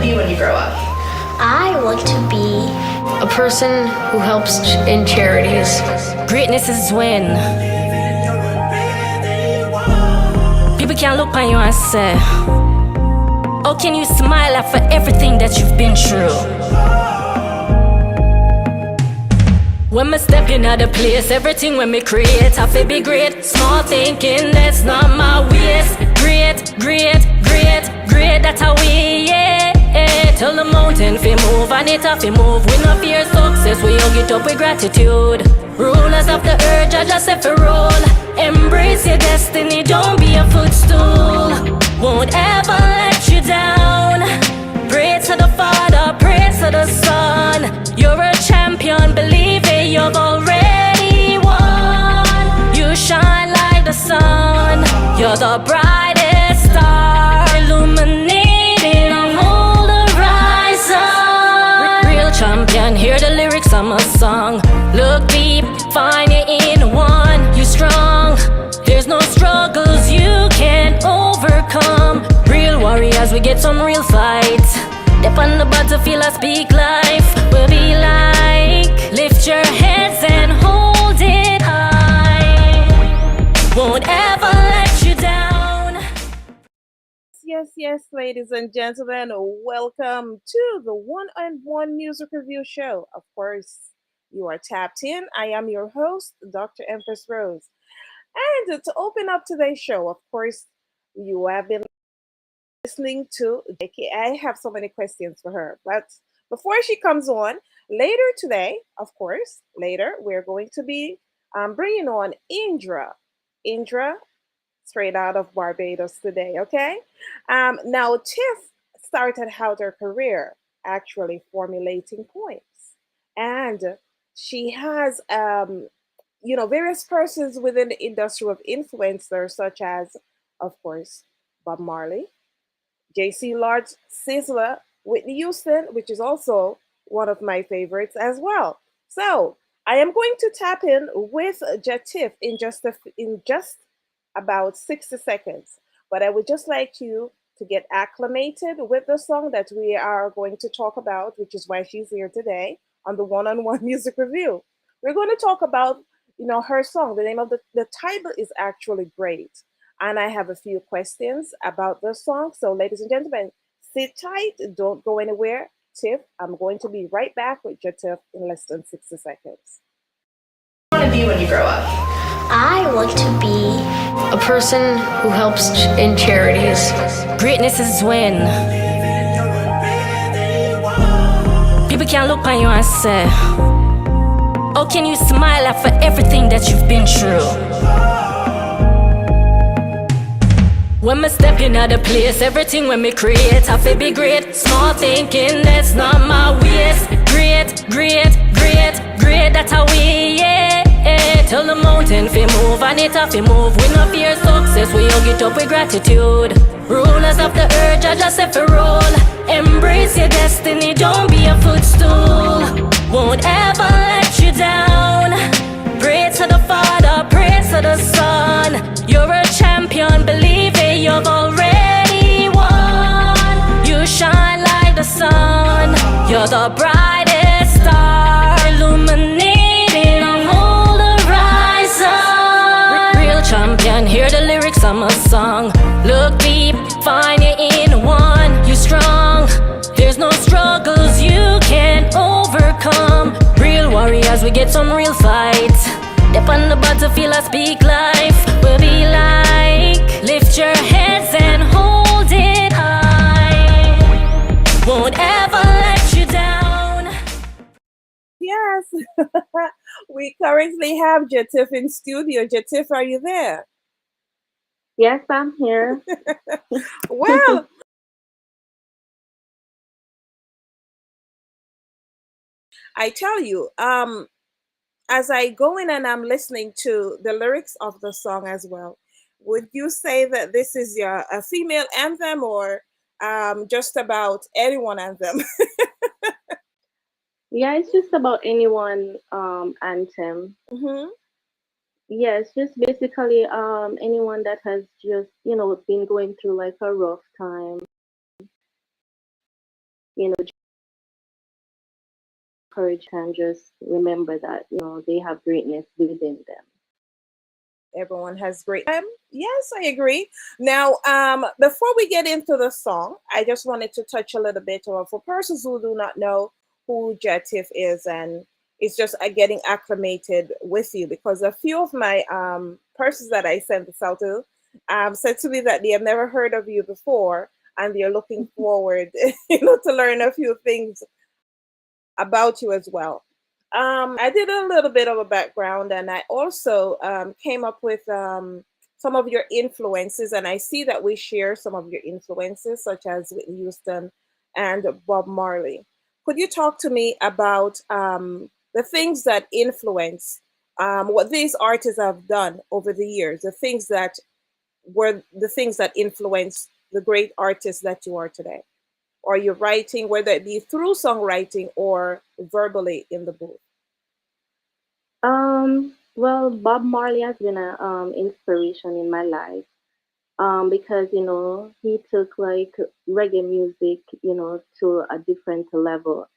be when you grow up? I want to be a person who helps in charities. Greatness is when people can look on you and say, how can you smile after everything that you've been through? When me step in at the place, everything when me create, I feel be great. Small thinking, that's not my ways. Great, great, great, great, that's how we, yeah. Tell the mountain fi move and it have fi move. We no fear success, we hug it up with gratitude. Rulers of the earth, Jah just say fi roll. Embrace your destiny, don't be a footstool. Won't ever let you down. Pray to the Father, pray to the Son. You're a champion, believe it, you've already won. You shine like the sun. You're the brightest star, illuminating a whole horizon. Real champion, hear the lyrics of my song. Look deep, find it in one. You strong, there's no struggles you can't overcome. Real warriors, we get some real fights. Step on the battlefield, I speak life. We'll be like, lift your heads and hold it high. Won't ever let you down. Yes, ladies and gentlemen, welcome to the one-on-one music review show. Of course, you are tapped in. I am your host, Dr. Empress Rose. And to open up today's show, of course, you have been listening to Jackie. I have so many questions for her. But before she comes on, later today, of course, later, we're going to be bringing on Indra. Indra, straight out of Barbados today, okay? Now, Tiff started out her career actually formulating poems. And she has, various persons within the industry of influencers, such as, of course, Bob Marley, J.C. Lodge, Sizzler, Whitney Houston, which is also one of my favorites as well. So I am going to tap in with Jah Tiff in just about 60 seconds. But I would just like you to get acclimated with the song that we are going to talk about, which is why she's here today on the one-on-one music review. We're going to talk about, her song. The name of the title is actually great. And I have a few questions about the song. So, ladies and gentlemen, sit tight. Don't go anywhere. Tiff, I'm going to be right back with Jah Tiff in less than 60 seconds. What do you want to be when you grow up? I want to be a person who helps in charities. Greatness is when people can look on you and say, how can you smile after everything that you've been through? When me step in at the place, everything when me create, I feel be great. Small thinking, that's not my ways. Great, great, great, great, that's how we, yeah. Tell the mountain fi move and it have fi move. We no fear success, we hug it up with gratitude. Rulers of the earth, Jah just say fi roll. Embrace your destiny, don't be a footstool. Won't ever let you down. Pray to the Father, pray to the Son. You're a champion, believe it, you've already won. You shine like the sun. You're the brightest star, illuminating a whole horizon. Real champion, hear the lyrics of my song. Look deep, find it in one. You strong, there's no struggles you can't overcome. Real warriors, we get some real fights. Step on the battlefield, I speak life. We'll be like, lift your heads and hold it high. Won't ever let you down. Yes, we currently have Jah Tiff in studio. Jah Tiff, are you there? Yes, I'm here. Well, I tell you, as I go in and I'm listening to the lyrics of the song as well, would you say that this is a female anthem or just about anyone anthem? Yeah, it's just about anyone anthem. Hmm. Yes, just basically anyone that has just, been going through like a rough time. you know, courage and just remember that, they have greatness within them. Everyone has great. Yes, I agree. Now, before we get into the song, I just wanted to touch a little bit on for persons who do not know who Jah Tiff is, and it's just getting acclimated with you because a few of my persons that I sent this out to said to me that they have never heard of you before, and they're looking forward, to learn a few things about you as well. I did a little bit of a background, and I also came up with some of your influences, and I see that we share some of your influences, such as Whitney Houston and Bob Marley. Could you talk to me about the things that influence what these artists have done over the years, the things that were the things that influenced the great artists that you are today? Or your writing, whether it be through songwriting or verbally in the booth? Well, Bob Marley has been a inspiration in my life. Because he took like reggae music, to a different level,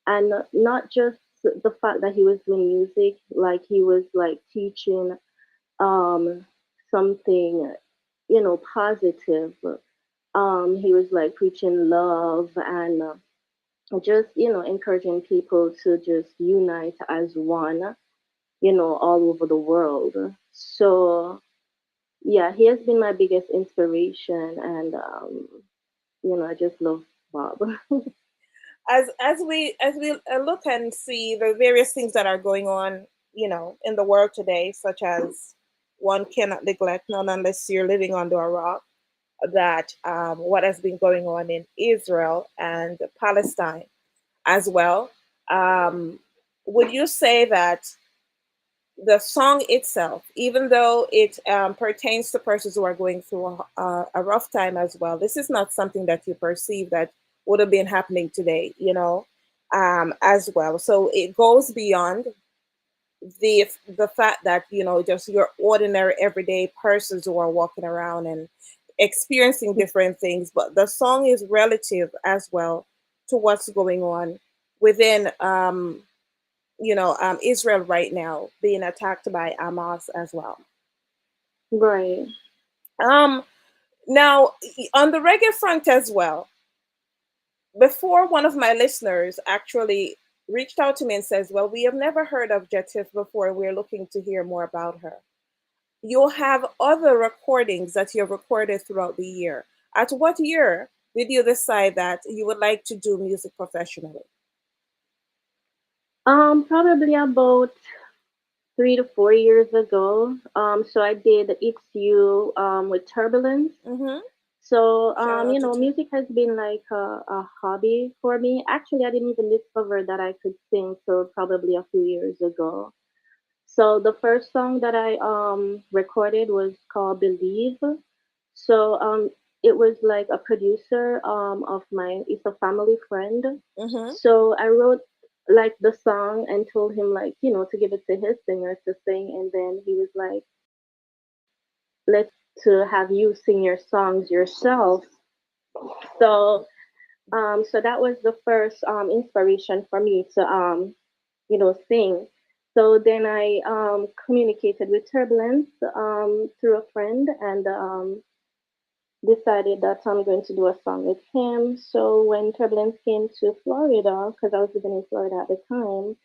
and not just the fact that he was doing music, like he was like teaching um something, positive. He was like preaching love and just encouraging people to just unite as one, all over the world. So yeah, he has been my biggest inspiration, and I just love Bob. As we look and see the various things that are going on, in the world today, such as one cannot neglect, none unless you're living under a rock, that what has been going on in Israel and Palestine as well. Um, would you say that the song itself, even though it pertains to persons who are going through a rough time as well, this is not something that you perceive that would have been happening today, as well. So it goes beyond the fact that just your ordinary everyday persons who are walking around and experiencing different things, but the song is relative as well to what's going on within Israel right now, being attacked by Hamas as well. Right. Um, Now, on the reggae front as well, before one of my listeners actually reached out to me and says, "Well, we have never heard of Jah Tiff before. We're looking to hear more about her." You'll have other recordings that you've recorded throughout the year. At what year did you decide that you would like to do music professionally? Probably about 3 to 4 years ago. So I did It's You with Turbulence. Mm-hmm. So Shout out to music has been like a hobby for me. Actually, I didn't even discover that I could sing till probably a few years ago. So the first song that I recorded was called Believe. So it was like a producer of mine. It's a family friend. Mm-hmm. So I wrote like the song and told him like to give it to his singer to sing, and then he was like, "Let's to have you sing your songs yourself." So so that was the first inspiration for me to sing. So then I communicated with Turbulence through a friend, and decided that I'm going to do a song with him. So when Turbulence came to Florida, because I was living in Florida at the time,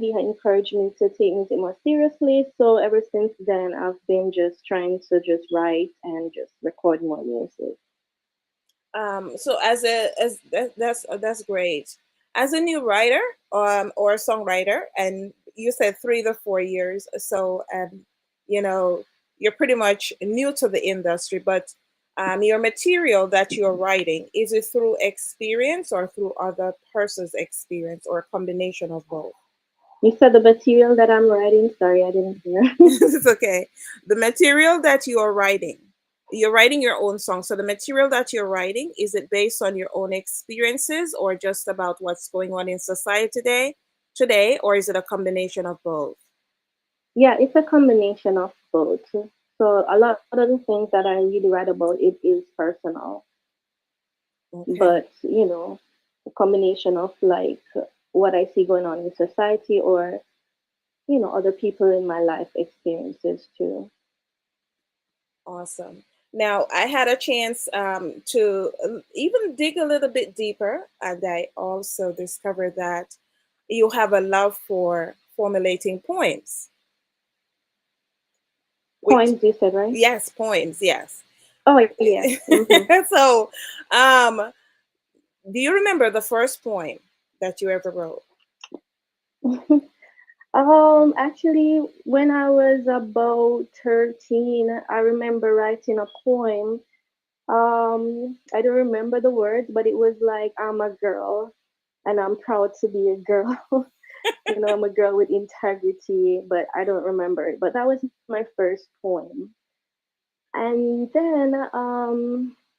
he had encouraged me to take music more seriously. So ever since then, I've been just trying to just write and just record more music. So that's great. As a new writer or a songwriter, and you said 3 to 4 years, so you know you're pretty much new to the industry, but your material that you're writing, is it through experience or through other person's experience or a combination of both? You said the material that I'm writing. Sorry, I didn't hear. It's okay. The material that you're writing your own song. So the material that you're writing, is it based on your own experiences or just about what's going on in society today, or is it a combination of both? Yeah, it's a combination of both. So a lot of the things that I really write about, it is personal, Okay. but a combination of like what I see going on in society, or other people in my life experiences too. Awesome. Now, I had a chance to even dig a little bit deeper, and I also discovered that you have a love for formulating poems, which, Poems, you said, right? yes, poems, yes. Oh, yes. So, um, do you remember the first poem that you ever wrote? Actually, when I was about 13, I remember writing a poem. I don't remember the words, but it was like, I'm a girl and I'm proud to be a girl. I'm a girl with integrity, but I don't remember it. But that was my first poem. And then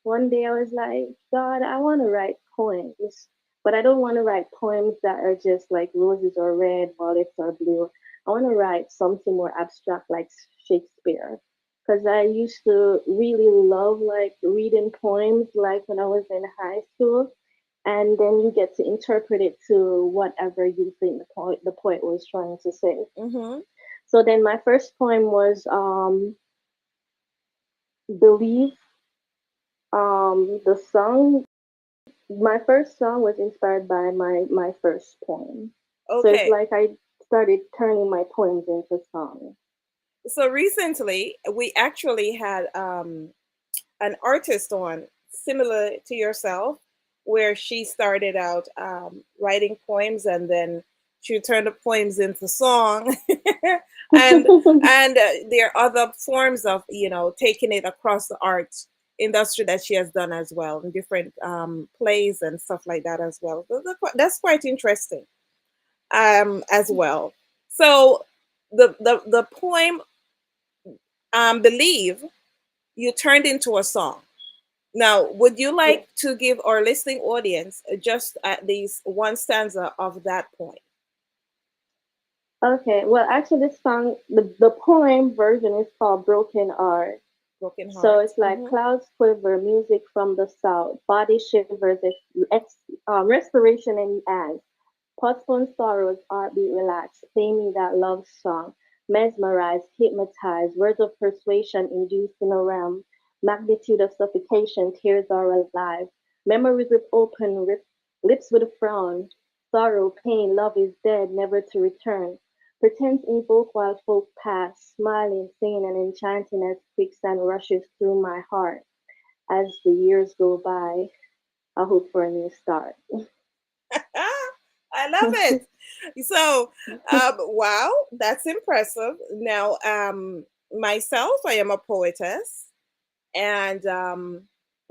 one day I was like, God, I want to write poems, but I don't want to write poems that are just like roses are red, violets are blue. I want to write something more abstract like Shakespeare. Because I used to really love like reading poems like when I was in high school. And then you get to interpret it to whatever you think the poet was trying to say. Mm-hmm. So then my first poem was Believe. The song, my first song was inspired by my first poem. So it's Okay. like I started turning my poems into songs. So recently, we actually had an artist on similar to yourself, where she started out writing poems, and then she turned the poems into song, and there are other forms of taking it across the art industry that she has done as well, in different plays and stuff like that as well. That's quite interesting as well. So the poem "Believe" you turned into a song. Now, would you Yeah. like to give our listening audience just at least one stanza of that point? Okay. Well, actually, this song, the poem version is called Broken Art. Broken So Heart. it's like Hmm. clouds quiver, music from the south, body shivers, restoration in the eyes. Postponed sorrows, heartbeat relaxed, play me that love song. Mesmerized, hypnotized, words of persuasion induced in a realm. Magnitude of suffocation, tears are alive. Memories with open lips with a frown. Sorrow, pain, love is dead, never to return. Pretense invoke while folk pass, smiling, singing, and enchanting as quicksand rushes through my heart. As the years go by, I hope for a new start. I love it. So, wow, that's impressive. Now, myself, I am a poetess, and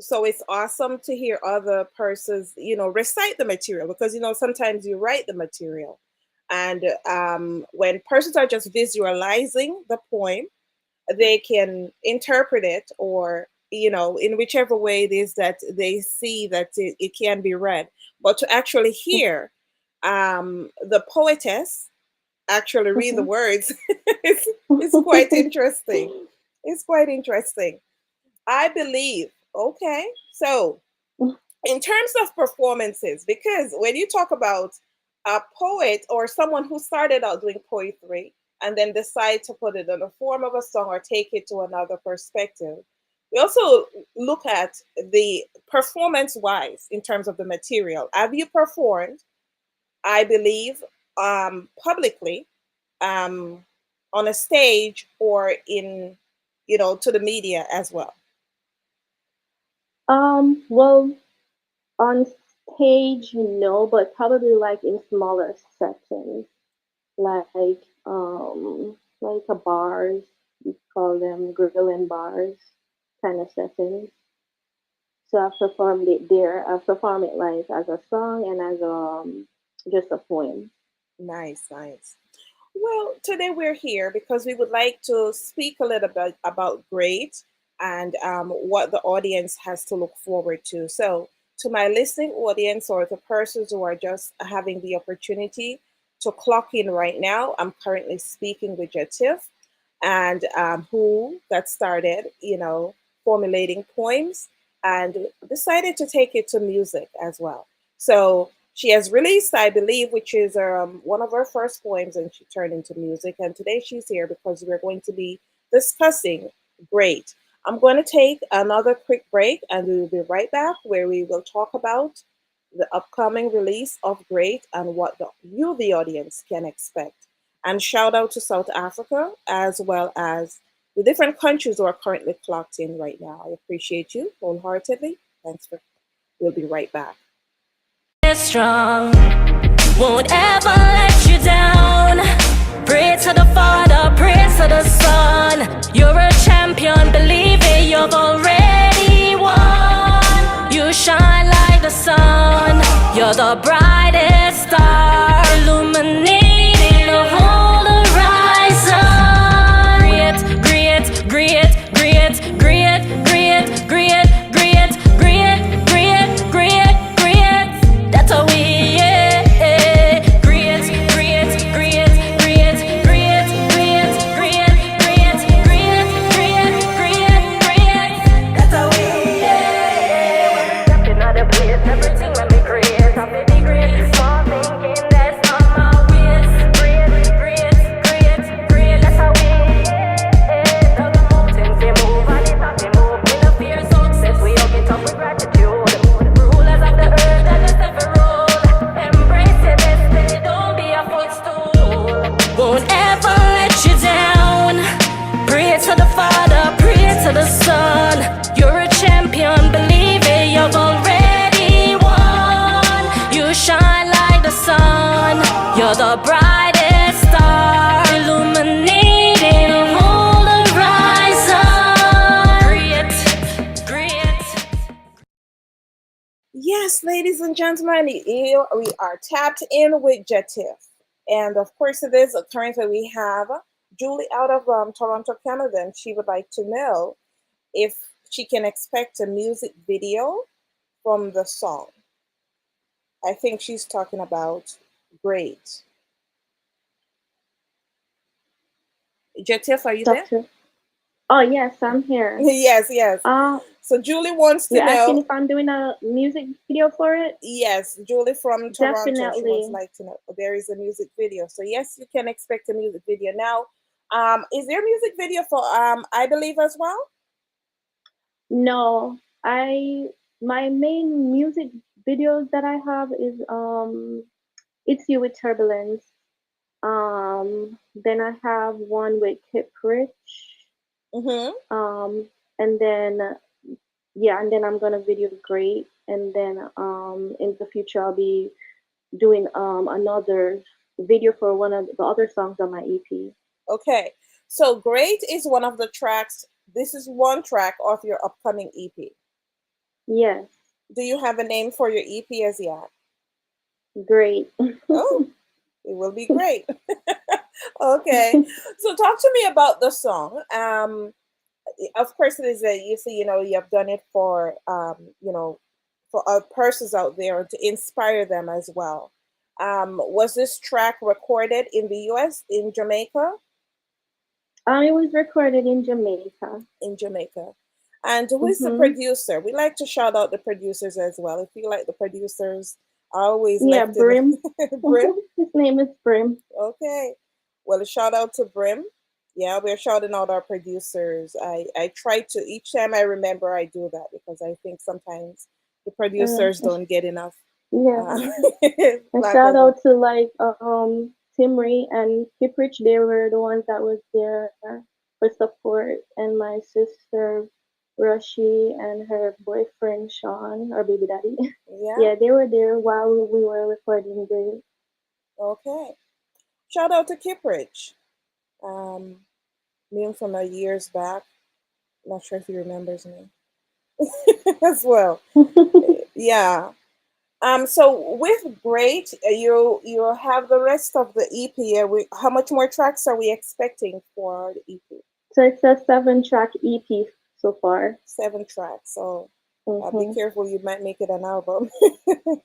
so it's awesome to hear other persons recite the material, because sometimes you write the material, and when persons are just visualizing the poem, they can interpret it, or in whichever way it is that they see that it can be read. But to actually hear the poetess actually read the words, it's, it's quite interesting. It's quite interesting. I believe. Okay. So, in terms of performances, because when you talk about a poet or someone who started out doing poetry and then decide to put it in the form of a song or take it to another perspective, we also look at the performance wise in terms of the material. Have you performed, I believe, publicly, um, on a stage, or in, to the media as well? Well, on stage, no, but probably like in smaller settings, like a bars, we call them grill and bars kind of settings. So I've performed it there. I've performed it like as a song and as just a poem. Nice, nice. Well, today we're here because we would like to speak a little bit about grade, and what the audience has to look forward to. So, to my listening audience, or to persons who are just having the opportunity to clock in right now, I'm currently speaking with Jah Tiff, and who got started, formulating poems, and decided to take it to music as well. So she has released, I believe, which is one of her first poems, and she turned into music. And today she's here because we're going to be discussing Great. I'm going to take another quick break, and we will be right back where we will talk about the upcoming release of Great and what you, the audience, can expect. And shout out to South Africa as well as the different countries who are currently clocked in right now. I appreciate you wholeheartedly. Thanks for. We'll be right back. Strong, won't ever let you down. Pray to the Father, pray to the Son. You're a champion, believe it, you've already won. You shine like the sun, you're the brightest star, illuminating the whole horizon. Great, great, great, great, great, great, great, great, great, great, great, great. That's how we, yeah. Great, great, great, great, great, great, great, great, great, great, great, great. That's how we, yeah. Stepping out of place, everything when we create, I'm really great. Small thinking, that's not my ways. Great, great, great, great. That's how we, yeah. Down the mountains, they move, and it's not they move. We no fear success, we all get up with gratitude. Rulers of the earth, and just every road. Embrace your destiny, don't be a footstool. Won't ever let you down. Pray to the Father, pray to the Son. You're a champion, believe it, you've already won. You shine like the sun, you're the brightest star, illuminating the whole horizon. Great, great. Yes, ladies and gentlemen, we are tapped in with Jah Tiff. And of course, it is currently we have Julie out of Toronto, Canada, and she would like to know if she can expect a music video from the song. I think she's talking about Great. Jah Tiff, are you there? Doctor. Oh yes, I'm here. Yes, yes. Uh, So Julie wants to you're asking know. if I'm doing a music video for it? Yes, Julie from Toronto. She wants Definitely. like to know there is a music video. So yes, you can expect a music video. Now, is there a music video for I Believe as well? No, my main music videos that I have is It's You with Turbulence. Then I have one with Kip Rich. Mm-hmm. And then yeah, and then I'm gonna video Great, and then in the future I'll be doing another video for one of the other songs on my EP. Okay. So Great is one of the tracks. This is one track of your upcoming EP. Yes, Do you have a name for your EP as yet? Great. Oh, it will be great. Okay. So talk to me about the song. Of course, it is a you see, you have done it for for persons out there to inspire them as well. Was this track recorded in the U.S. in Jamaica? It was recorded in Jamaica. In Jamaica. And who is the Hmm. producer? We like to shout out the producers as well. If you like the producers, I always Yeah, like to Brim. Brim. His name is Brim. Okay. Well, a shout out to Brim. Yeah, we're shouting out our producers. I try to each time I remember I do that because I think sometimes the Uh, producers don't get enough yeah. uh, And lack shout of out to like Tim Ray and Kiprich. They were the ones that was there for support, and my sister Rashi and her boyfriend Sean, or baby daddy. yeah. Yeah, they were there while we were recording the. Okay. Shout out to Kiprich. Um, knew him from years back. Not sure if he remembers me as well. Yeah. So with Great, you have the rest of the EP. How much more tracks are we expecting for the EP? So it's a 7-track EP so far. 7 tracks. So be Hmm. careful, you might make it an album,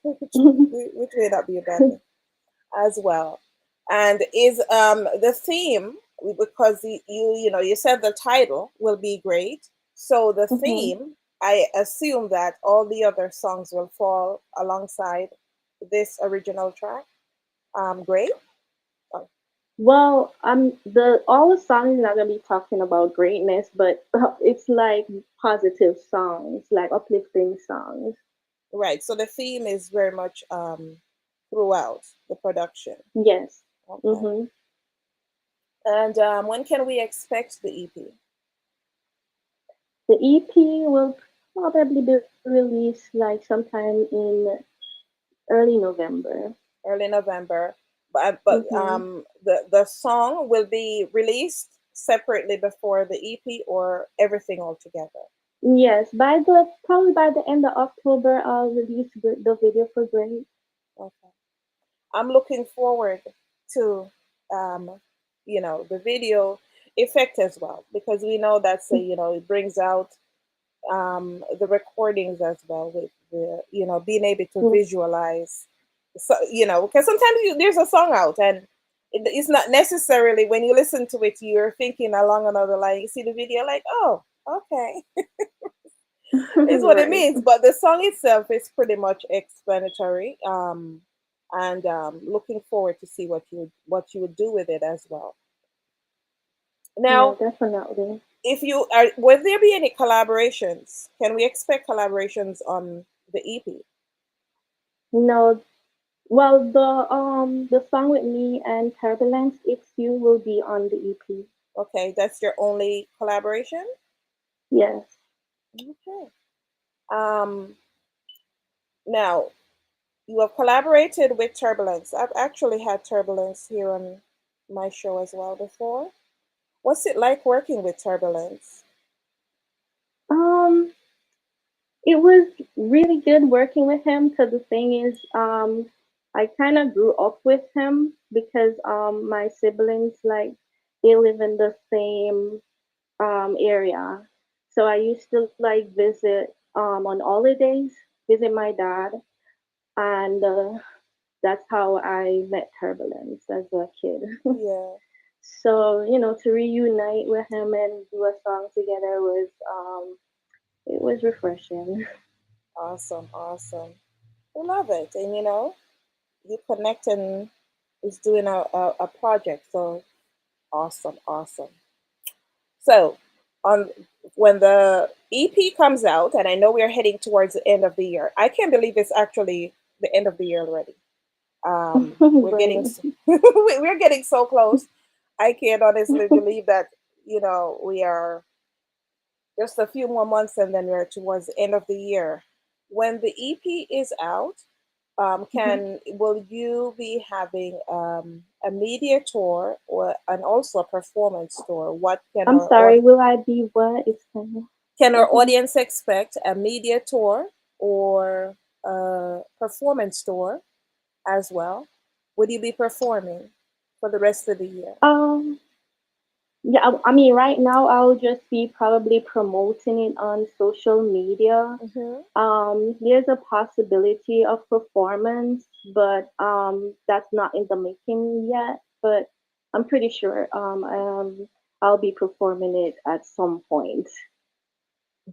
which may not be a bad thing as well. And is the theme because you said the title will be Great. So the Hmm. theme, I assume that all the other songs will fall alongside this original track? Great. Oh, Well, the all the songs not gonna be talking about greatness, but it's like positive songs, like uplifting songs. right. So the theme is very much throughout the production. Yes. Okay. Mm-hmm. And when can we expect the EP? The EP will probably be released like sometime in early November. Early November. But Mm-hmm. the song will be released separately before the EP or everything all together. Yes, probably by the end of October, I'll release the video for Great. Okay. I'm looking forward to um, the video effect as well because we know that's it brings out the recordings as well with the being able to Mm. visualize so because sometimes there's a song out and it's not necessarily when you listen to it you're thinking along another line you see the video like oh okay is what it Right. means but the song itself is pretty much explanatory and looking forward to see what you would do with it as well Yeah, now definitely. if you are will there be any collaborations can we expect collaborations on the EP? No, well, the song with me and Turbulence, It's You, will be on the EP. Okay, that's your only collaboration? Yes. Okay. Um, now, you have collaborated with Turbulence. I've actually had Turbulence here on my show as well before. What's it like working with Turbulence? Um, it was really good working with him because the thing is, I kind of grew up with him because my siblings like they live in the same area, so I used to like visit on holidays, visit my dad, and that's how I met Turbulence as a kid. Yeah, So to reunite with him and do a song together was it was refreshing. awesome, awesome. We love it. And you connect and is doing a project. So awesome, awesome. So, on when the EP comes out, and I know we're heading towards the end of the year. I can't believe it's actually the end of the year already. We're getting Right. we're getting so close. I can't honestly believe that we are just a few more months and then we're towards the end of the year. When the EP is out, Mhm. can will you be having a media tour or and also a performance tour? What can I'm our sorry, will I be what? Explain can our again? audience expect a media tour or a performance tour as well? Would you be performing for the rest of the year? Um, yeah, I mean, right now I'll just be probably promoting it on social media. Hmm. There's a possibility of performance, but that's not in the making yet. But I'm pretty sure I'll be performing it at some point.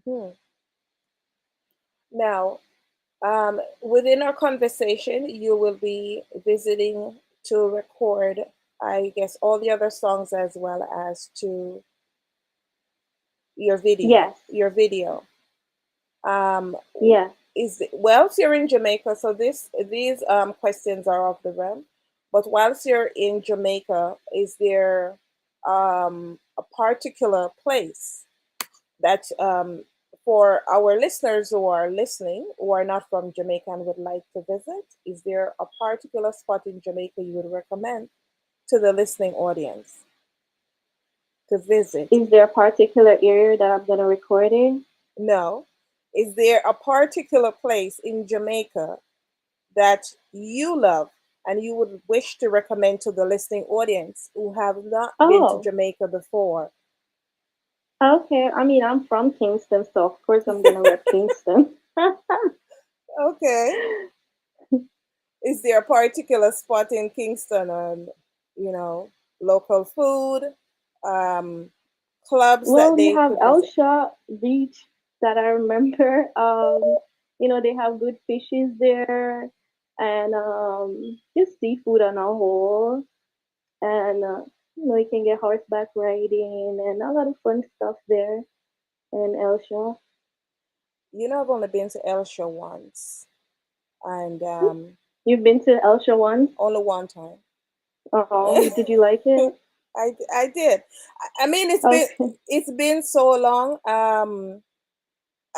Hmm. Now, within our conversation, you will be visiting to record, I guess, all the other songs as well as to your video. Yes, Your video. Um, yeah. whilst you're in Jamaica, so these questions are off the realm. But whilst you're in Jamaica, is there a particular place that for our listeners who are listening who are not from Jamaica and would like to visit? Is there a particular spot in Jamaica you would recommend to the listening audience to visit? Is there a particular area that I'm gonna record in? No. Is there a particular place in Jamaica that you love and you would wish to recommend to the listening audience who have not been to Oh, Jamaica before? okay. I mean, I'm from Kingston, so of course I'm gonna rep Kingston. Okay. Is there a particular spot in Kingston and you know local food, um, clubs that Well, you they have could visit? Elsha Beach that I remember. They have good fishes there. and just seafood on a whole, and you can get horseback riding and a lot of fun stuff there in Elsha. I've only been to Elsha once, and You've been to Elsha once? only one time. Oh, did you like it? I did. I mean, Okay. it's been so long.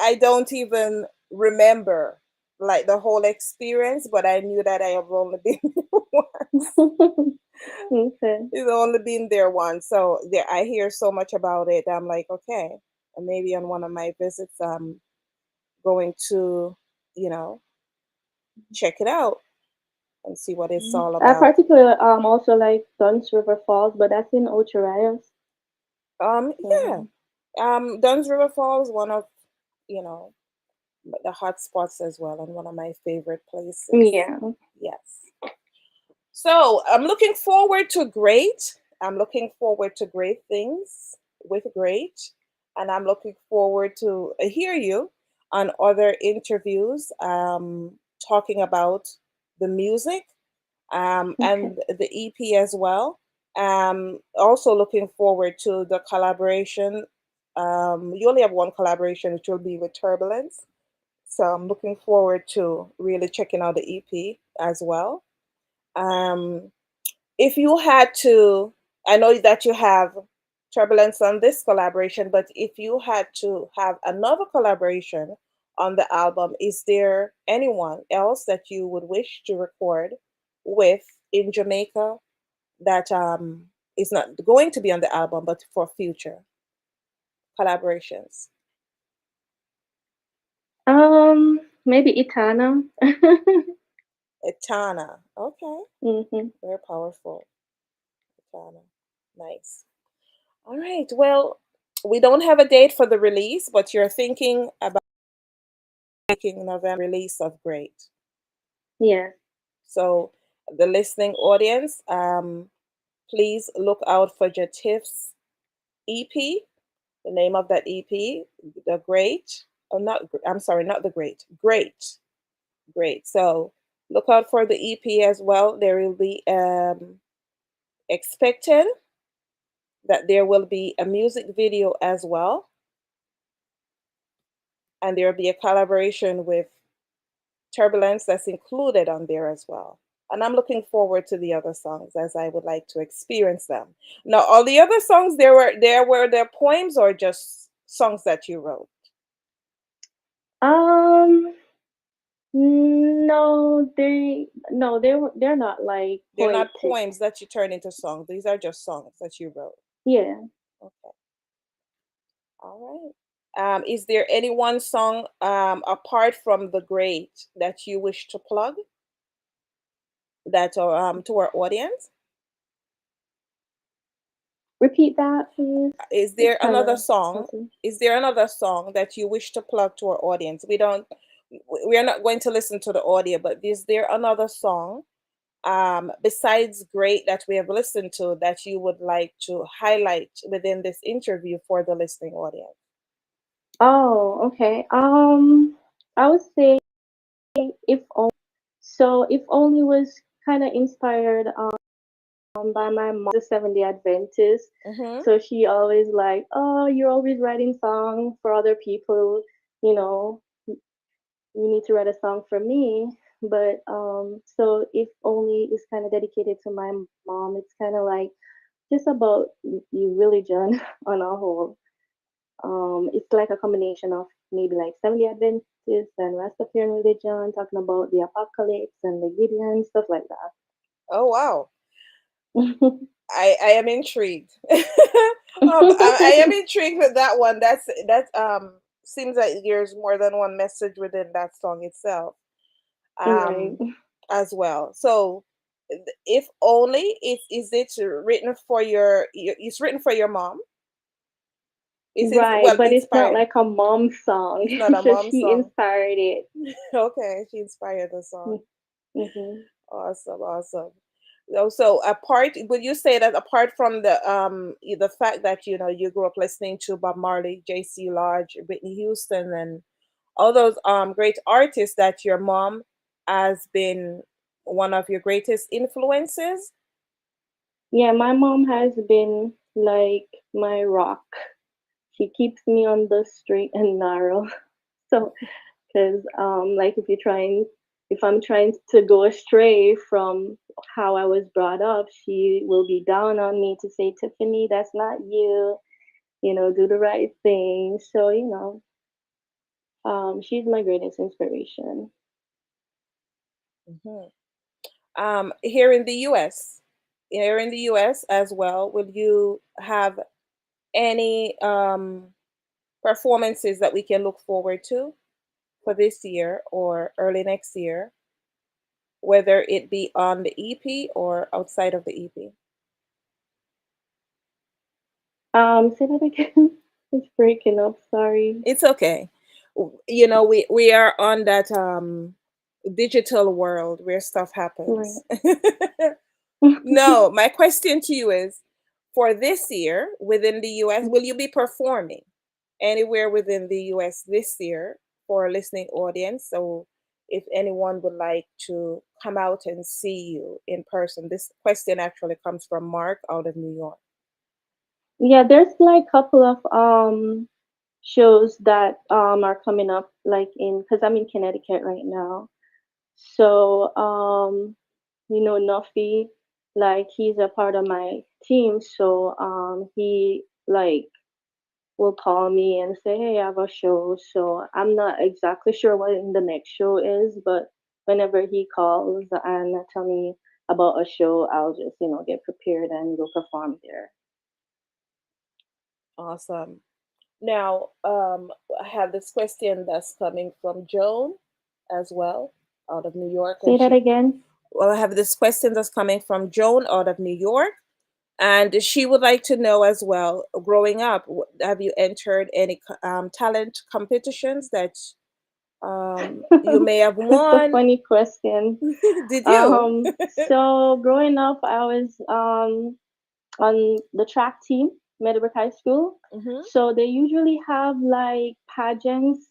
I don't even remember like the whole experience, but I knew that I have only been there once. Okay. It's only been there once, so there I hear so much about it. I'm like, okay, and maybe on one of my visits, I'm going to, you know, check it out and see what it's all I about. particularly also like Duns River Falls, but that's in Ocho Rios. Yeah, So Dunn's River Falls, one of you know the hot spots as well, and one of my favorite places. yeah. Yes. So I'm looking forward to great. I'm looking forward to great things with great, and I'm looking forward to hear you on other interviews talking about the music Okay. and the EP as well. Also looking forward to the collaboration. You only have one collaboration, which will be with Turbulence. So I'm looking forward to really checking out the EP as well. Um, if you had to, I know that you have Turbulence on this collaboration, but if you had to have another collaboration on the album, is there anyone else that you would wish to record with in Jamaica that is not going to be on the album, but for future collaborations? Maybe Itana. Etana. Okay, hmm very powerful. Etana. Nice. All right. Well, we don't have a date for the release, but you're thinking about making November release of Great. Yeah. So the listening audience, please look out for Jah Tiff's EP. The name of that EP, The Great. Oh, not. I'm sorry, not The Great. Great, Great. So look out for the EP as well. There will be expected that there will be a music video as well, and there will be a collaboration with Turbulence that's included on there as well. And I'm looking forward to the other songs as I would like to experience them. Now, all the other songs there were their poems or just songs that you wrote? Um. They're not like They're not poetic. poems that you turn into songs. These are just songs that you wrote. Yeah. Okay. All right. Is there any one song apart from The Great that you wish to plug that to our audience? Repeat that, please. Is It's there kind another of song? fuzzy. Is there another song that you wish to plug to our audience? We are not going to listen to the audio, but is there another song besides Great that we have listened to that you would like to highlight within this interview for the listening audience? Oh, okay. I would say if only. So if only was kind of inspired by my mom, the Seventh Day Adventist. Mm-hmm. So she always like, oh, you're always writing songs for other people. You know, you need to write a song for me. But so if only is kind of dedicated to my mom. It's kind of like just about religion on a whole. It's like a combination of maybe like Seventh Day Adventists and Rastafarian religion, talking about the apocalypse and the Gideon, stuff like Oh wow. that. I am intrigued. I am intrigued with that one. That seems like there's more than one message within that song itself. Right. Um as well. So if only is it written for it's written for your mom? It's Right, well but it's not inspired. like a mom song. It's not a It's just mom she song. inspired it. Okay, she inspired the song. Mm-hmm. Awesome, awesome. So apart, would you say that apart from the fact that you grew up listening to Bob Marley, J.C. Lodge, Whitney Houston, and all those great artists that your mom has been one of your greatest influences? Yeah, my mom has been like my rock. She keeps me on the straight and narrow. So, because like if I'm trying to go astray from how I was brought up, she will be down on me to say, Tiffany, that's not you. Do the right thing. So, she's my greatest inspiration. Mhm. Here in the U.S., here in the U.S. as well, will you have any performances that we can look forward to for this year or early next year, whether it be on the EP or outside of the EP? Say that again. It's breaking up. Sorry. It's okay. We are on that digital world where stuff Right. happens. No, my question to you is, for this year within the US, will you be performing anywhere within the US this year for a listening audience? So if anyone would like to come out and see you in person, this question actually comes from Mark out of New York. Yeah, there's like a couple of shows that are coming up like in because I'm in Connecticut right now. So Nuffy, like he's a part of my team, so he like will call me and say, "Hey, I have a show." So I'm not exactly sure what the next show is, but whenever he calls and tell me about a show, I'll just get prepared and go perform there. Awesome. Now, I have this question that's coming from Joan as well, out of New York, Say and that again. I have this question that's coming from Joan out of New York, and she would like to know as well. Growing up, have you entered any talent competitions that you may have That's a won? funny question. Did you? So growing up, I was on the track team, Meadowbrook High School. Hmm. So they usually have like pageants,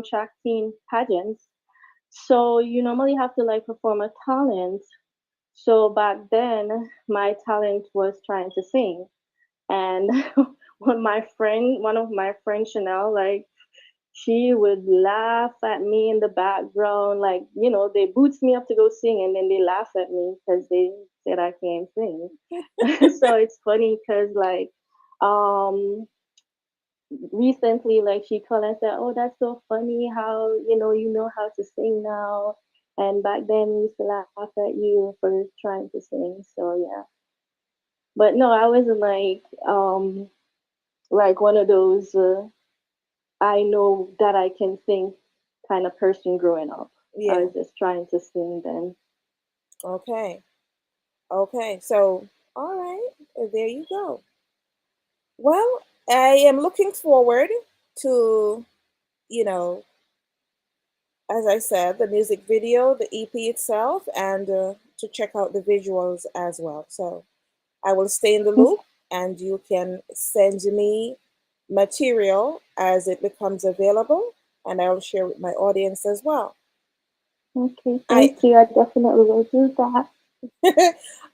track team pageants. So you normally have to like perform a talent. So back then, my talent was trying to sing, and one of my friends, Chanel, like she would laugh at me in the background, like, they boots me up to go sing and then they laugh at me because they said I can't sing. So it's funny because, like, um, recently, like, she called and said, "Oh, that's so funny how, you know how to sing now. And back then, we used to laugh at you for trying to sing." So, yeah. But no, I wasn't like one of those. I know that I can sing kind of person growing up. I Yeah. was just trying to sing then. Okay. Okay. So, all right. There you go. Well, I am looking forward to, you know, as I said, the music video, the EP itself, and to check out the visuals as well. So I will stay in the loop and you can send me material as it becomes available, and I will share with my audience as well. Okay, I thank you. I definitely will do that.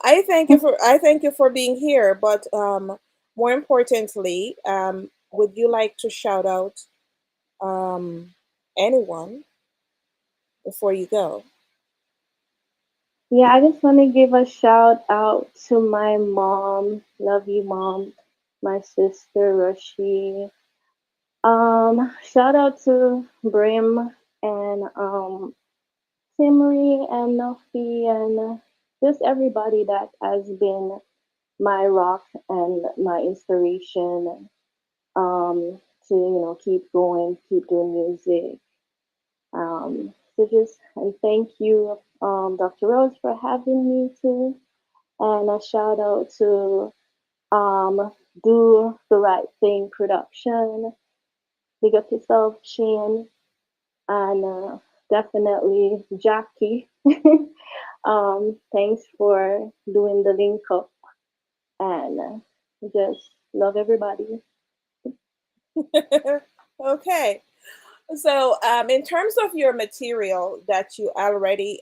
I thank you for being here, but more importantly, would you like to shout out anyone before you go? Yeah, I just want to give a shout out to my mom. Love you, mom. My sister, Rashi. Shout out to Brim and Timri and Nofi and just everybody that has been my rock and my inspiration to keep going, keep doing music. So just and thank you, Dr. Rose, for having me too. And a shout out to Do the Right Thing production. Big up yourself, Shane, and definitely Jackie. Thanks for doing the link up and just love everybody. Okay. So, in terms of your material that you already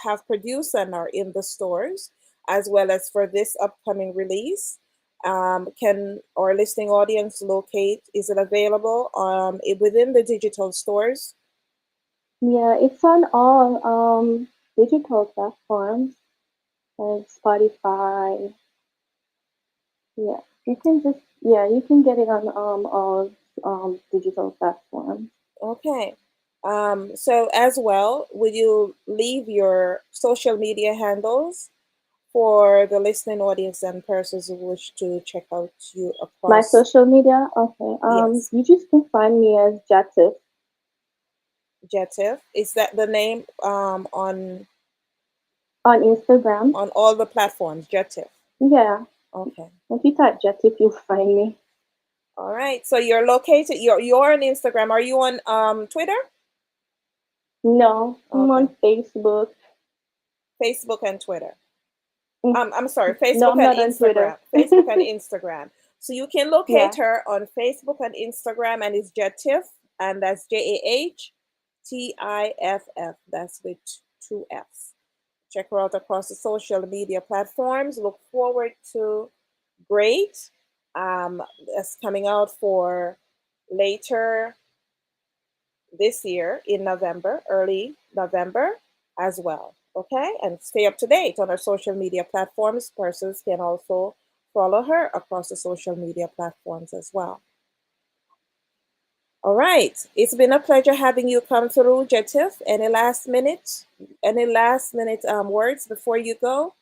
have produced and are in the stores, as well as for this upcoming release, can our listening audience locate? Is it available within the digital stores? Yeah, it's on all digital platforms like Spotify. Yeah, you can get it on all digital platforms. Okay. So, as well, will you leave your social media handles for the listening audience and persons who wish to check out you My across? social media, okay. Yes, You just can find me as Jah Tiff. Jah Tiff. Is that the name On Instagram. on all the platforms? Jah Tiff. Yeah, Okay. if you type Jah Tiff, you'll find me. All right. So you're located. You're on Instagram. Are you on Twitter? No, I'm Okay. on Facebook. Facebook and Twitter. Mm, I'm sorry. No, Facebook I'm and not on Instagram. Twitter. Facebook and Instagram. So you can locate Yeah. her on Facebook and Instagram, and it's Jah Tiff, and that's JAHTIFF. That's with two F's. Check her out across the social media platforms. Look forward to Great. That's coming out for later this year in November, early November as well. Okay, and stay up to date on our social media platforms. Persons can also follow her across the social media platforms as well. All right, it's been a pleasure having you come through, Jah Tiff. Any last minute words before you go?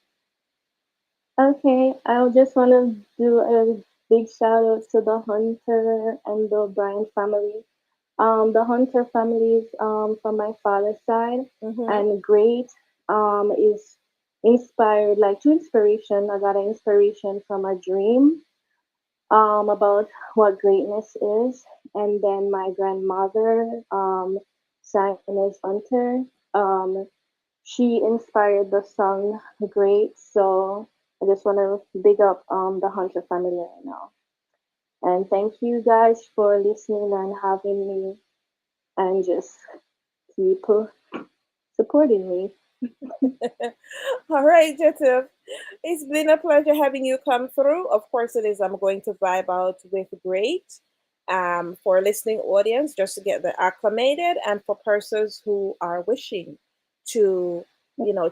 Okay, I just want to do a big shout out to the Hunter and the Bryan family. The Hunter family is from my father's side, Mm-hmm. and Great is inspired, like to inspiration. I got an inspiration from a dream about what greatness is. And then my grandmother, Agnes Hunter, she inspired the song Great. So I just want to big up the Hunter family right now. And thank you guys for listening and having me and just keep supporting me. All right, Jah Tiff. It's been a pleasure having you come through. Of course, it is. I'm going to vibe out with Great for a listening audience just to get them acclimated and for persons who are wishing to,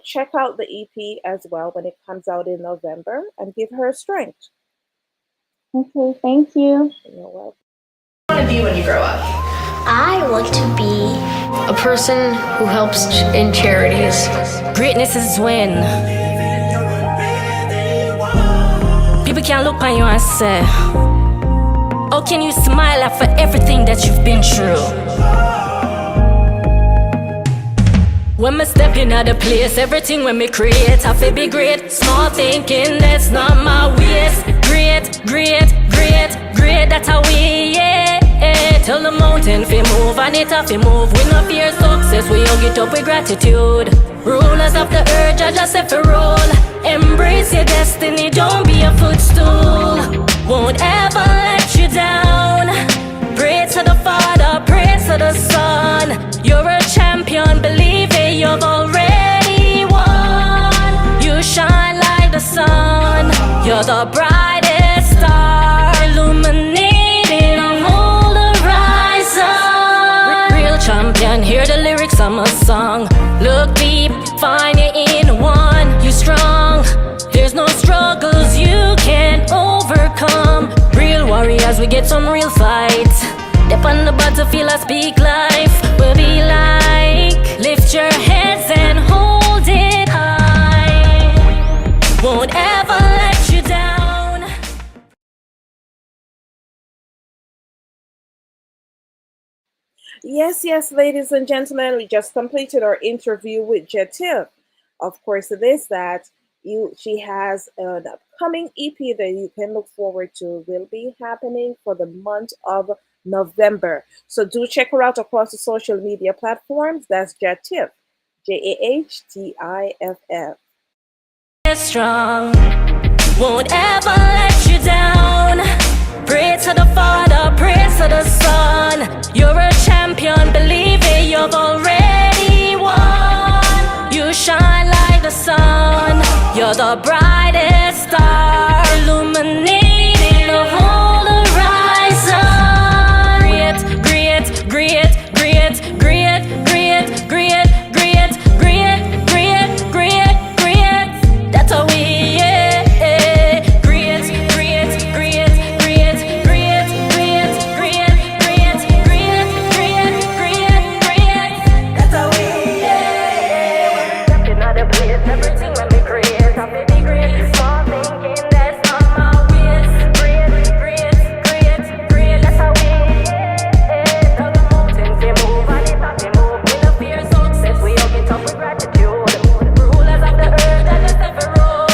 check out the EP as well when it comes out in November and give her strength. Okay, thank you. You're welcome. What do you want to be when you grow up? I want to be A person who helps in charities. Greatness is when people can look on you and say, how can you smile after everything that you've been through? When me step in at the place, everything when me create, I feel be great. Small thinking, that's not my ways. Great, great, great, great, that's how we, yeah. Tell the mountain fi move and it have to move. We no fear success, we hug it up with gratitude. Rulers of the earth, I just have to roll. Embrace your destiny, don't be a footstool. Won't ever let you down. Pray to the Father, pray to the Son. You're a champion, believe it, you've already won. You shine like the sun. You're the brightest star, illuminating the whole horizon. Real champion, hear the lyrics of my song. Look deep, find you in one. You strong, there's no struggles you can't overcome. Real warriors, we get some real fights. Step on the battlefield, I speak life. We'll be like, lift your heads and hold it high. Won't ever let you down. Yes, ladies and gentlemen, we just completed our interview with Jah Tiff. Of course, it is that she has an upcoming EP that you can look forward to. Will be happening for the month of November. So do check her out across the social media platforms. That's Jah Tiff, JAHTIFF. Strong, won't ever let you down. Pray to the Father, pray to the Son. You're a champion, believe it, you've already won. You shine like the sun. You're the brightest star, illuminating the whole horizon. Great, great, great, great, great, great, great, great, great, great, great, great. That's how we, yeah. Great, great, great, great, great, great, great, great, great, great, great, great. That's how we, yeah. Stepping out of place, everything when we create, I'm baby great. Small thinking, that's not my ways. Great, great, great, great. That's how we, yeah. Down the mountains, they move, and if they move, we no fear success. We all get up with gratitude. Rulers of the earth and the seven road.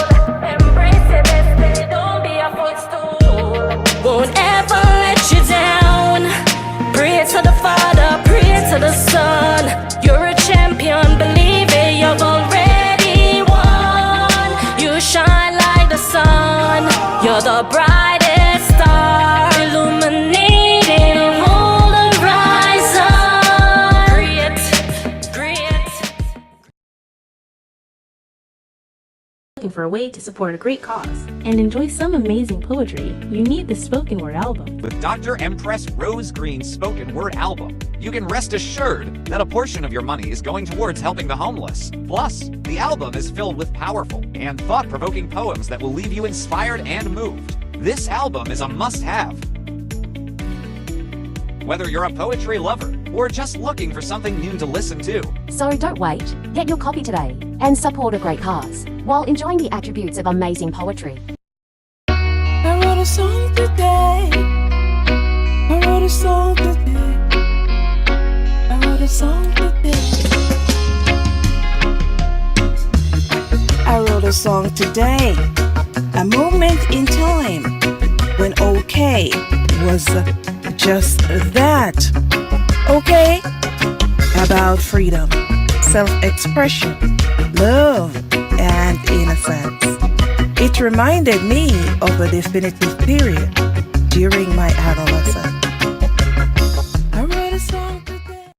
Embrace your destiny, don't be a footstool. Won't ever let you down. Pray to the Father, pray to the Son. You're a champion, believe it, you've already won. You shine like the sun. You're the brightest star, illuminating the whole horizon. Great, great. Looking for a way to support a great cause and enjoy some amazing poetry, you need the spoken word album. With Dr. Empress Rose Green's spoken word album, you can rest assured that a portion of your money is going towards helping the homeless. Plus, the album is filled with powerful and thought-provoking poems that will leave you inspired and moved. This album is a must-have. Whether you're a poetry lover or just looking for something new to listen to, So don't wait, get your copy today and support a great cause while enjoying the attributes of amazing poetry. I wrote a song today. I wrote a song today. I wrote a song today. I wrote a song today. A moment in time when okay was just that. Okay? About freedom, self-expression, love, and innocence. It reminded me of a definitive period during my adolescence. I wrote a song today.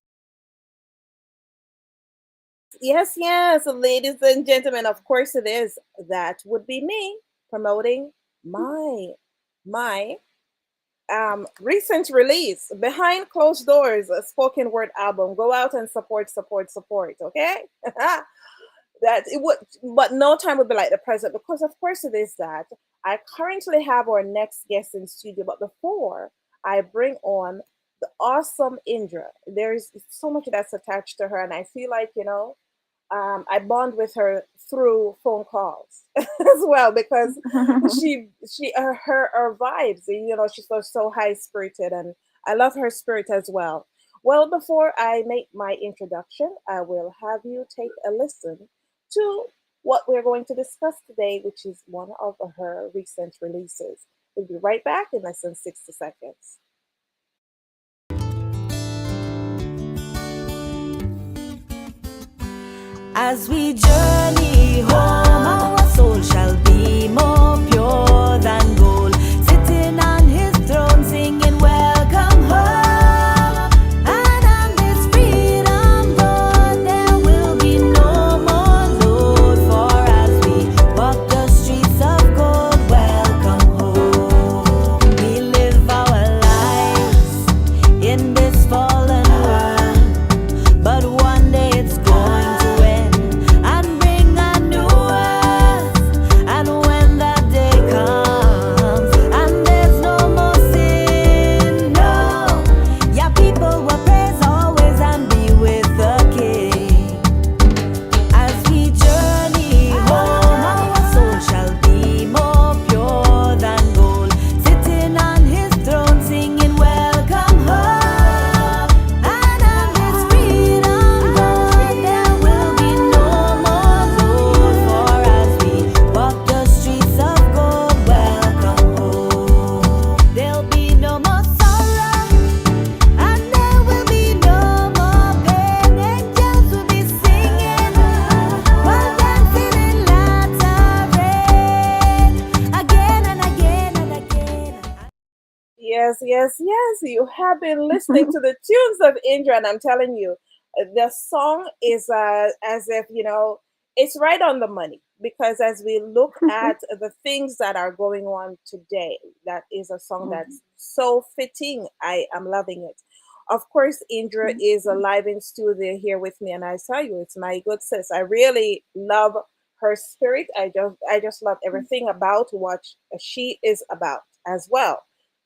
Yes, yes, ladies and gentlemen, of course it is. That would be me promoting my recent release, Behind Closed Doors, a spoken word album. Go out and support, okay? That it would, but no time would be like the present, because of course it is that I currently have our next guest in studio. But before I bring on the awesome Indra, there's so much that's attached to her, and I feel like, I bond with her through phone calls as well, because her vibes, she's so high spirited, and I love her spirit as well. Well, before I make my introduction, I will have you take a listen to what we're going to discuss today, which is one of her recent releases. We'll be right back in less than 60 seconds. As we journey home, our soul shall be more pure than gold. Sitting on his throne, singing, welcome home. And on this freedom road, there will be no more load. For as we walk the streets of gold, welcome home. We live our lives in this fallen world, but one day it's going to end and bring a new world. yes. You have been listening to the tunes of Indra, and I'm telling you, the song is as if, it's right on the money. Because as we look at the things that are going on today, that is a song that's so fitting. I am loving it. Of course, Indra is alive in studio here with me, and I tell you, it's my good sis. I really love her spirit. I just love everything about what she is about as well.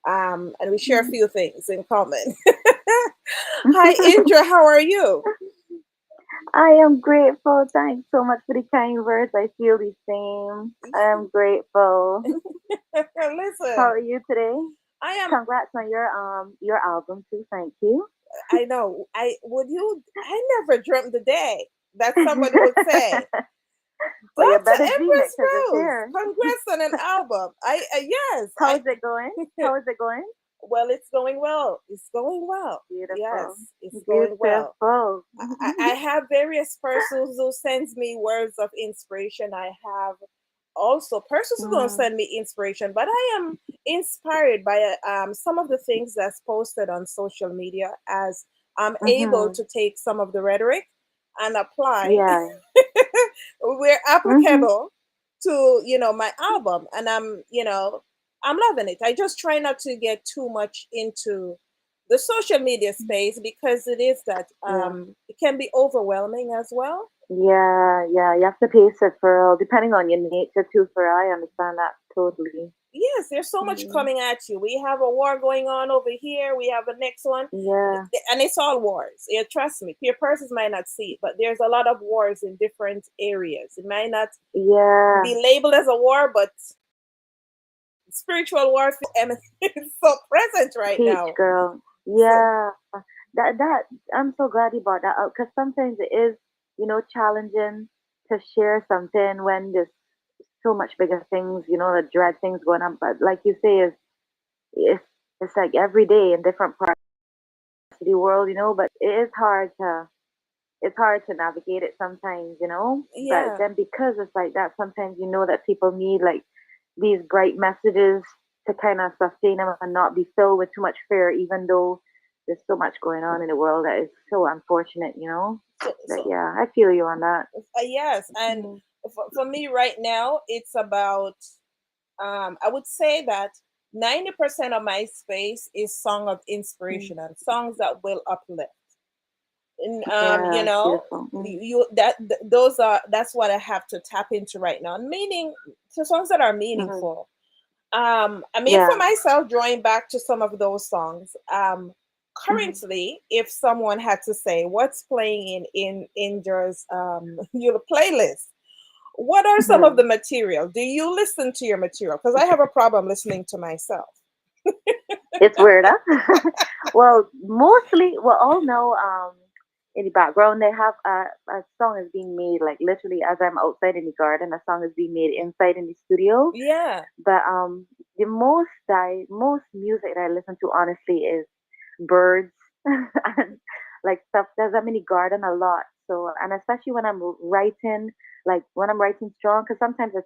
And we share a few things in common. Hi, Indra. How are you? I am grateful. Thanks so much for the kind words. I feel the same. I am grateful. How Listen, are you today? I am. Congrats on your album too. Thank you. I know. I never dreamt the day that somebody would say, Well, you Dr. better dream it Empress because it's Rose, here. congrats on an album. Yes, How is it going? How is it going? well, it's going well. It's going well. Yes, Beautiful. it's going well. Beautiful. I have various persons who sends me words of inspiration. I have also persons who don't send me inspiration, but I am inspired by some of the things that's posted on social media, as I'm able to take some of the rhetoric and apply Yeah. where applicable to my album. And I'm loving it. I just try not to get too much into the social media space, because it is that Yeah. it can be overwhelming as well. Yeah. You have to pace it for depending on your nature too. For I understand that totally. Yes, there's so much coming at you. We have a war going on over here. We have the next one, Yeah. and it's all wars. Yeah, trust me. Your persons might not see it, but there's a lot of wars in different areas. It might not Yeah. be labeled as a war, but spiritual warfare and it's so present right Teach now. girl. So Yeah. That I'm so glad you brought that up because sometimes it is, challenging to share something when there's so much bigger things, the dread things going on. But like you say, it's it's like every day in different parts of the world, but it's hard to navigate it sometimes. But yeah, then because it's like that, sometimes that people need like these bright messages to kind of sustain them and not be filled with too much fear, even though there's so much going on in the world that is so unfortunate. so, But so yeah, I feel you on that. yes, and Mhm. for me right now, it's about I would say that 90% of my space is song of inspiration and songs that will uplift. And Yeah, beautiful. that's what I have to tap into right now. Meaning, to songs that are Hmm. meaningful. For Yeah. myself, drawing back to some of those songs, Hmm. currently, if someone had to say what's playing in Indra's your playlist, what are some of Hmm. the material? Do you listen to your material? Because I have a problem listening to myself. It's weird, huh? Well, mostly, well, all know, in the background, they have a song is being made, like literally as I'm outside in the garden, a song is being made inside in the studio. Yeah. But the most music that I listen to honestly is birds and like stuff. There's I'm in the garden a lot, so and especially when I'm writing, like when I'm writing strong, because sometimes I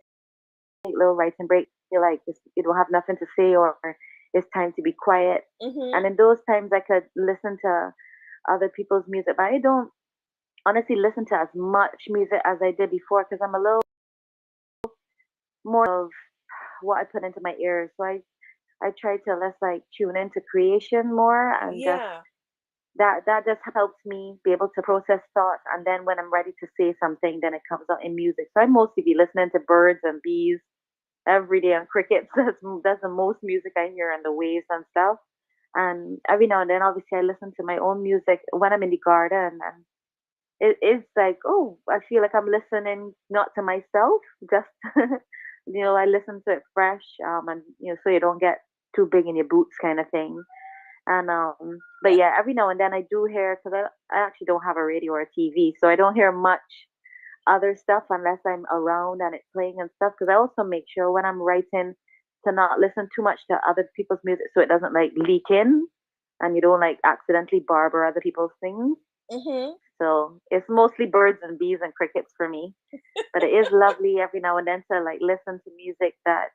take little writing breaks. Feel like you don't have nothing to say or it's time to be quiet. Mm-hmm. And in those times, I could listen to other people's music, but I don't honestly listen to as much music as I did before because I'm a little more of what I put into my ears. So I try to less like tune into creation more and just Yeah. that just helps me be able to process thoughts and then when I'm ready to say something then it comes out in music. So I mostly be listening to birds and bees every day and crickets. That's the most music I hear and the waves and stuff. And every now and then obviously I listen to my own music when I'm in the garden and it's like, oh, I feel like I'm listening not to myself, just I listen to it fresh, and so you don't get too big in your boots kind of thing. And but yeah, every now and then I do hear because I actually don't have a radio or a TV, so I don't hear much other stuff unless I'm around and it's playing and stuff. Because I also make sure when I'm writing to not listen too much to other people's music, so it doesn't like leak in, and you don't like accidentally barber other people's things. Mm-hmm. So it's mostly birds and bees and crickets for me. But it is lovely every now and then to like listen to music that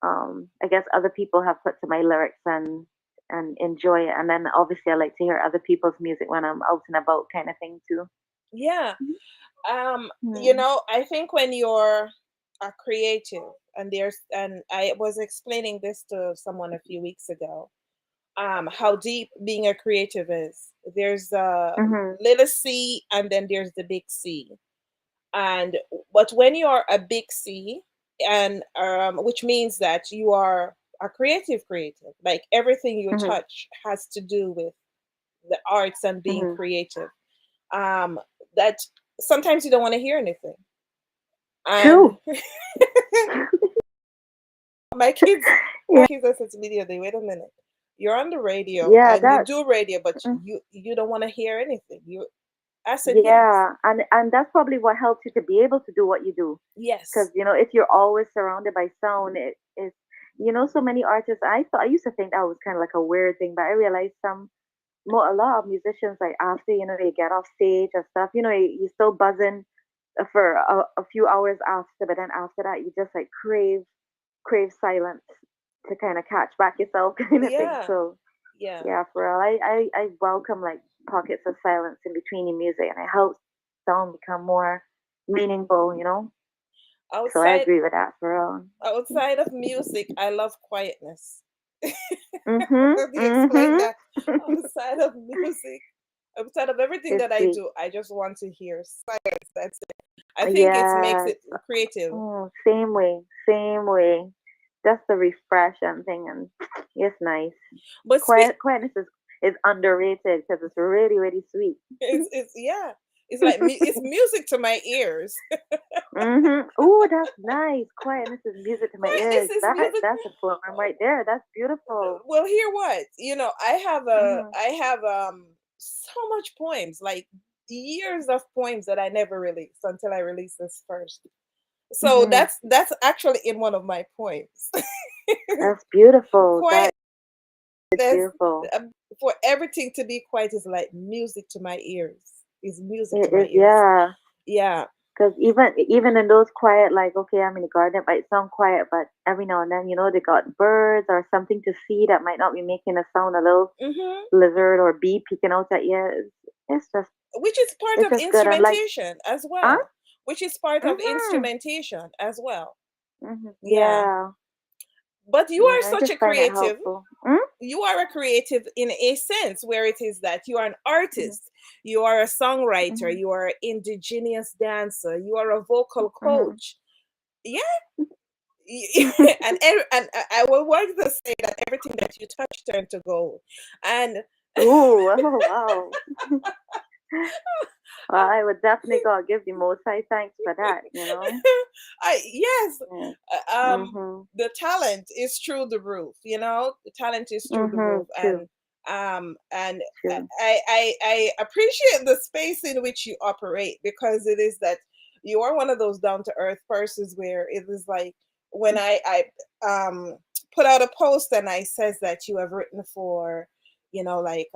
I guess other people have put to my lyrics and and enjoy it. And then obviously I like to hear other people's music when I'm out and about, kind of thing too. Yeah. You Mm. know, I think when you're a creative, and I was explaining this to someone a few weeks ago, how deep being a creative is. There's a Mhm. little C and then there's the big C. And but when you are a big C, and which means that you are a creative, like everything you Mhm. touch has to do with the arts and being Mhm. creative. Um, that sometimes you don't want to hear anything. And True. my kids, Yeah. I said to me the other day, wait a minute, you're on the radio Yeah. and you That. do radio, but Mm. you don't want to hear anything. I said yes, Yeah, and that's probably what helps you to be able to do what you do. Because yes, if you're always surrounded by sound, it is so many artists. I used to think that was kind of like a weird thing, but I realized a lot of musicians, like after they get off stage and stuff, you're still buzzing for a few hours after, but then after that you just like crave silence to kind of catch back yourself, kind of thing. yeah, So yeah. yeah, for real, I welcome like pockets of silence in between your music, and it helps sound become more meaningful. So I Outside agree with that for real. outside of music, I love quietness. Mhm. Let me explain Mhm. that. Outside of music, outside of everything It's that I sweet. do, I just want to hear silence. That's it. I think it makes Yes. it creative. Oh, same way. Same way. Just the refresh and thing, and it's nice. But speak, Quietness is underrated because it's really really sweet. it's yeah, it's like it's music to my ears. Mhm. Oh, that's nice. Quietness is music to my Quietness ears. is music. That's a poem right there. That's beautiful. Well, hear what? Mhm. I have so much poems, like years of poems that I never released until I released this first. So Mhm. that's actually in one of my poems. That's beautiful. Quiet. That is There's beautiful. for everything to be quiet is like music to my ears. Is music to It my is, ears. yeah. Yeah. Because even in those quiet, like, okay, I'm in the garden, it might sound quiet, but every now and then, they got birds or something to see that might not be making a sound, a little Hmm. lizard or bee peeking out at you. It's just, Which is part it's of just good. And like, instrumentation as huh? well. Which is part of Mhm. instrumentation as well. Mhm. Yeah. Yeah. But you are Yeah. I such a just find it creative. helpful. Mm? You are a creative in a sense where it is that you are an Mhm. artist, you are a songwriter, Mhm. you are an indigenous dancer, you are a vocal Mhm. coach. Yeah. And I will want to say that everything that you touch turned to gold. And Ooh, oh, wow. Well, I would definitely go give the most high thanks for that. yes, Yes. um, Mhm. the talent is through the roof. The talent is through the roof, Mhm. True. and True. I appreciate the space in which you operate, because it is that you are one of those down to earth persons where it is like when I put out a post and I says that you have written for like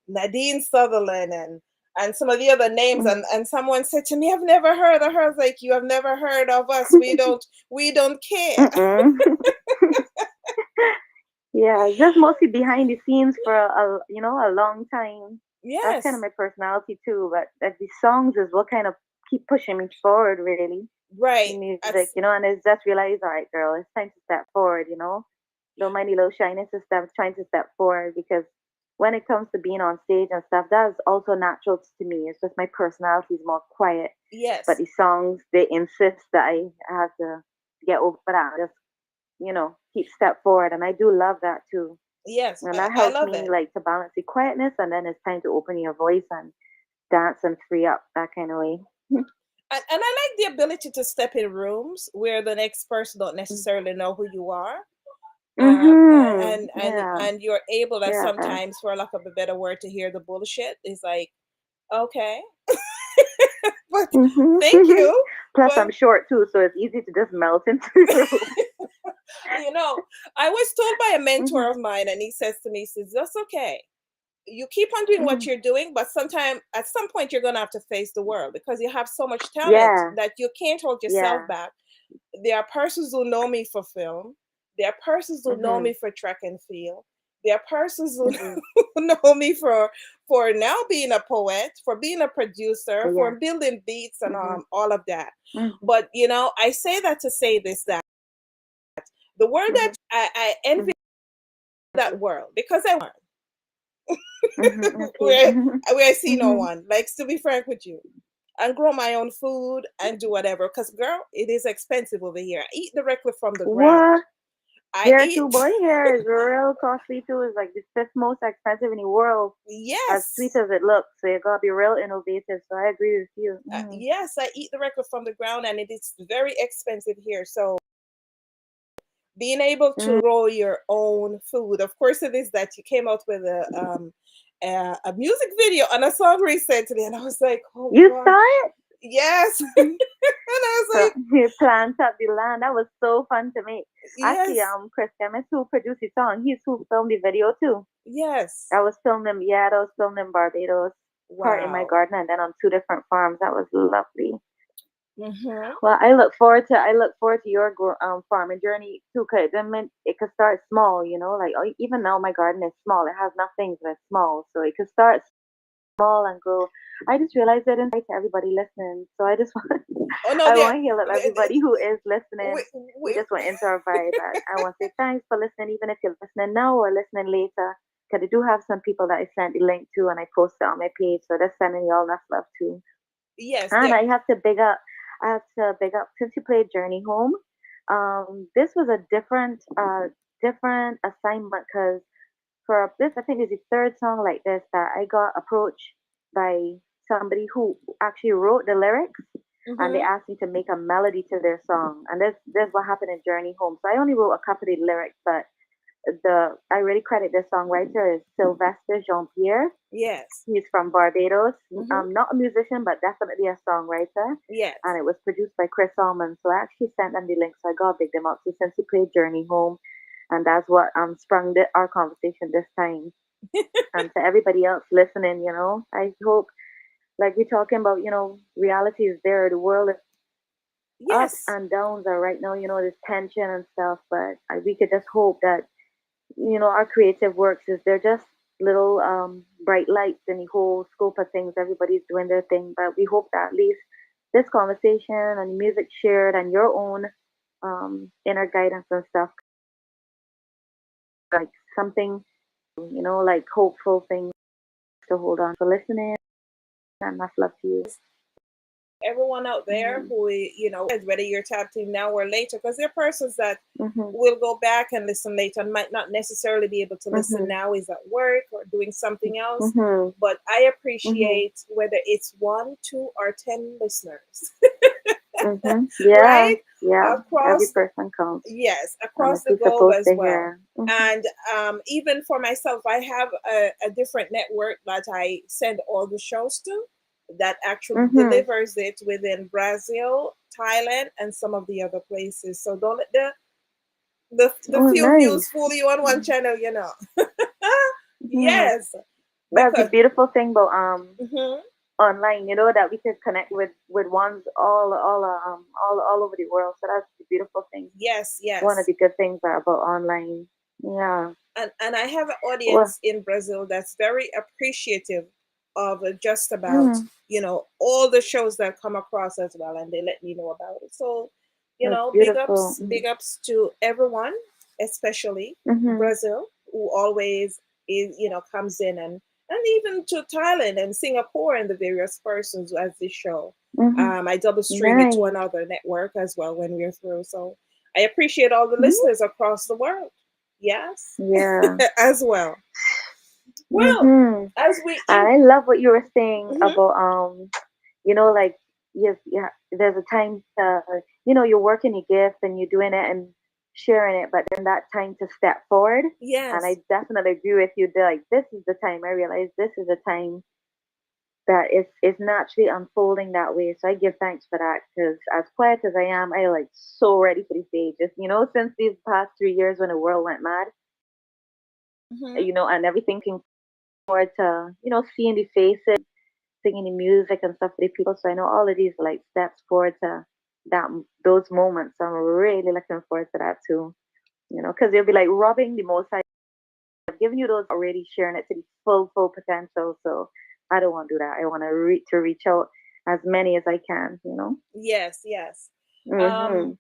Nadine Sutherland and some of the other names, Mhm. and someone said to me, I've never heard of her. I was like, you have never heard of us, we don't care. Mm-mm. Yeah, just mostly behind the scenes for a long time. That's kind of Yes, my personality too. But that the songs is what kind of keep pushing me forward, really. The right. music, That's and it's just realized, all right, girl, it's time to step forward. Don't mind the little shyness and stuff, trying to step forward because when it comes to being on stage and stuff, that is also natural to me. It's just my personality is more quiet. But yes, the songs, they insist that I have to get over that. Just keep step forward. And I do love that too. yes. And I, that I helps love me it. like to balance the quietness and then it's time to open your voice and dance and free up that kind of way. And I like the ability to step in rooms where the next person don't necessarily know who you are. Mhm. Yeah. And you're able to Yeah. sometimes, for lack of a better word, to hear the bullshit. Is like, okay, but Mhm. thank you. Plus But I'm short too, so it's easy to just melt into the room. you know, I was told by a mentor Mhm. of mine, and he says to me, he says, that's okay. You keep on doing what Mhm. you're doing, but at some point, you're gonna have to face the world because you have so much talent Yeah. that you can't hold yourself Yeah. back. There are persons who know me for film. There are persons who know me Mhm. for track and field. There are persons who know me for now being a poet, for being a producer, for building beats and all of that. But I say that to say this, that the world that I envy that world, because I want where I see no one. Like, to be frank with you, and grow my own food and do whatever. Because girl, it is expensive over here. I eat directly from the ground. Here too, boy. Here is real costly too. It's like the fifth most expensive in the world. Yes. As sweet as it looks, so you gotta be real innovative. So I agree with you. Yes, I eat directly from the ground, and it is very expensive here. So being able to grow your own food, of course, it is that you came out with a music video and a song recently, and I was like, oh, you God. saw it? Yes. And I was like, you plant up the land. That was so fun to me. Yes. Actually, Chris Emmett, who produced the song, he's who filmed the video too. Yes. That was filmed in Barbados, part in my garden, and then on 2 different farms. That was lovely. Well, I look forward to your farming journey too, cause it could start small, like even now my garden is small. It has nothing, but it's small, so it could start small and grow. I just realized that to everybody listening, so I just want I want to heal up everybody who is listening. We just went into our vibe. I want to say thanks for listening, even if you're listening now or listening later, because I do have some people that I sent the link to and I posted on my page, so they're sending y'all enough love too. Yes, and I have to big up since you played Journey Home. This was a different assignment because for this, I think it's the third song like this that I got approached by somebody who actually wrote the lyrics, and they asked me to make a melody to their song. And this what happened in Journey Home. So I only wrote a couple of the lyrics, but I really credit the songwriter is Sylvester Jean Pierre. Yes. He's from Barbados. Not a musician, but definitely a songwriter. Yes. And it was produced by Chris Almond. So I actually sent them the link, so I got to big them up. So since he played Journey Home, and that's what sprung our conversation this time. And to everybody else listening, I hope, like we're talking about, reality is there. The world is ups and downs are right now, there's tension and stuff. But we could just hope that, our creative works is they're just little bright lights in the whole scope of things. Everybody's doing their thing. But we hope that at least this conversation and the music shared and your own inner guidance and stuff, like something, like hopeful things to hold on for listening, and much love to you. Everyone out there who, whether you're tapped in now or later, because there are persons that will go back and listen later and might not necessarily be able to listen now, is at work or doing something else. But I appreciate whether it's 1, 2, or 10 listeners. Yeah, right? Yeah, across, every person counts. Yes, across the globe as well. And even for myself, I have a different network that I send all the shows to, that actually delivers it within Brazil, Thailand, and some of the other places. So don't let the few views fool you on one channel, Yes. That's the beautiful thing about online, that we could connect with ones all over the world. So that's the beautiful thing. Yes, yes. One of the good things about online. Yeah. And I have an audience in Brazil that's very appreciative of just about all the shows that come across as well, and they let me know about it. So big ups to everyone, especially Brazil, who always is comes in, and even to Thailand and Singapore and the various persons as this show. I double stream it to another network as well when we're through. So I appreciate all the listeners across the world. Yes. Yeah. As well. Well, as I love what you were saying about like there's a time to you're working your gift and you're doing it and sharing it, but then that time to step forward. Yes. And I definitely agree with you. Like, this is the time I realize this is the time that it's naturally unfolding that way. So I give thanks for that, because as quiet as I am, I like so ready for these stages. Since these past 3 years when the world went mad, and everything came forward to seeing the faces, singing the music and stuff for the people. So I know all of these are like steps forward to those moments. So I'm really looking forward to that too. Because they'll be like robbing the most High of giving you those already sharing it to the full potential. So I don't want to do that. I want to reach out as many as I can. Yes, yes. Mhm. Um,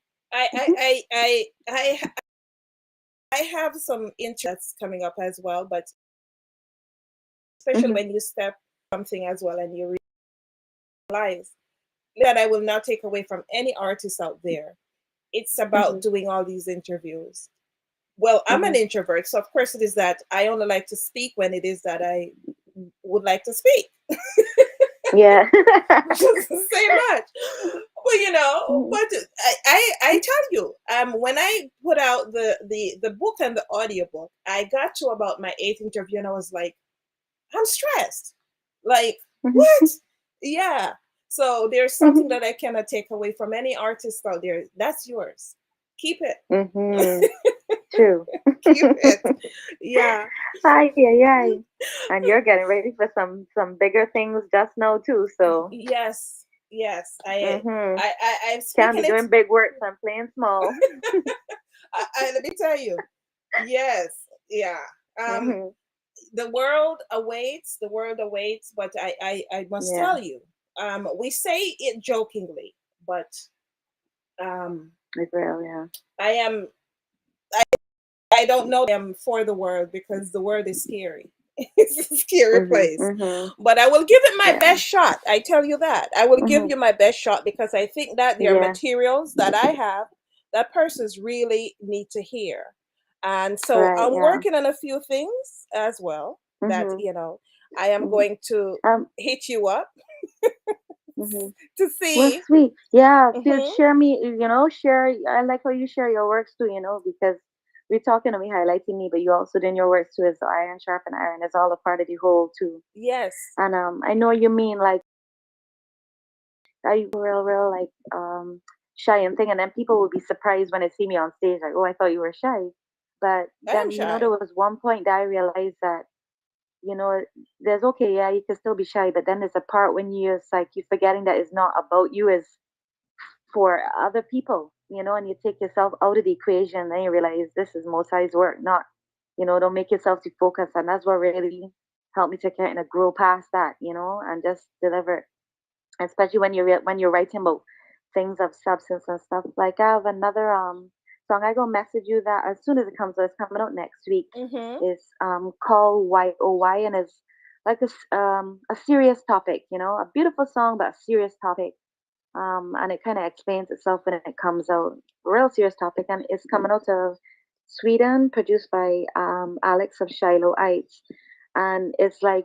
I have some interest that's coming up as well, but especially Mhm. when you step something as well and you realize that I will not take away from any artist out there. It's about Mhm. doing all these interviews. Well, I'm an Mhm. introvert, so of course it is that I only like to speak when it is that I would like to speak. Yeah. Just say much. Well, Mhm. but I tell you, when I put out the book and the audiobook, I got to about my eighth interview and I was like, I'm stressed. Like, what? Yeah. So there's something Mhm. that I cannot take away from any artist out there. That's yours. Keep it. Mhm. True. Keep it. Yeah. Ay, ay, ay. And you're getting ready for some bigger things just now too. So, Yes. Yes. mhm. I'm Can't be speaking it. doing big works and playing small. Let me tell you. Yes. Yeah. Um, Mhm. the world awaits. The world awaits. But I must Yeah. tell you. We say it jokingly, but um, It's real. Yeah. I am. I don't know them for the world because the world is scary. It's a scary Mhm. place. Mhm. But I will give it my Yeah. best shot. I tell you that. I will give Mhm. you my best shot because I think that there are Yeah. materials that I have that persons really need to hear. And so Right. I'm Yeah. working on a few things as well that, Mhm. I am Mhm. going to Um. hit you up Mhm. to Well, see. sweet. Yeah. Feel Hmm. share me. Share. I like how you share your works too. Because we're talking and we highlighting me, but you also doing your works too. As iron sharpen iron. It's all a part of the whole too. Yes, And I know you mean like I real like shy and thing, and then people will be surprised when they see me on stage, like, oh, I thought you were shy. But I am then there shy. was one point that I realized that you know there's okay, yeah, you can still be shy, but then there's a part when it's like you're forgetting that it's not about you, it's for other people, and you take yourself out of the equation, then you realize this is Mosai's work, not don't make yourself too focused, and that's what really helped me to kind of grow past that, and just deliver, especially when you're writing about things of substance and stuff. Like I have another song. I go message you that as soon as it comes out. It's coming out next week. Hmm. It's called YOY, and it's like a serious topic. A beautiful song, but a serious topic. And it kind of explains itself when it comes out. Real serious topic, and it's coming out of Sweden, produced by Alex of Shiloh Heights, and it's like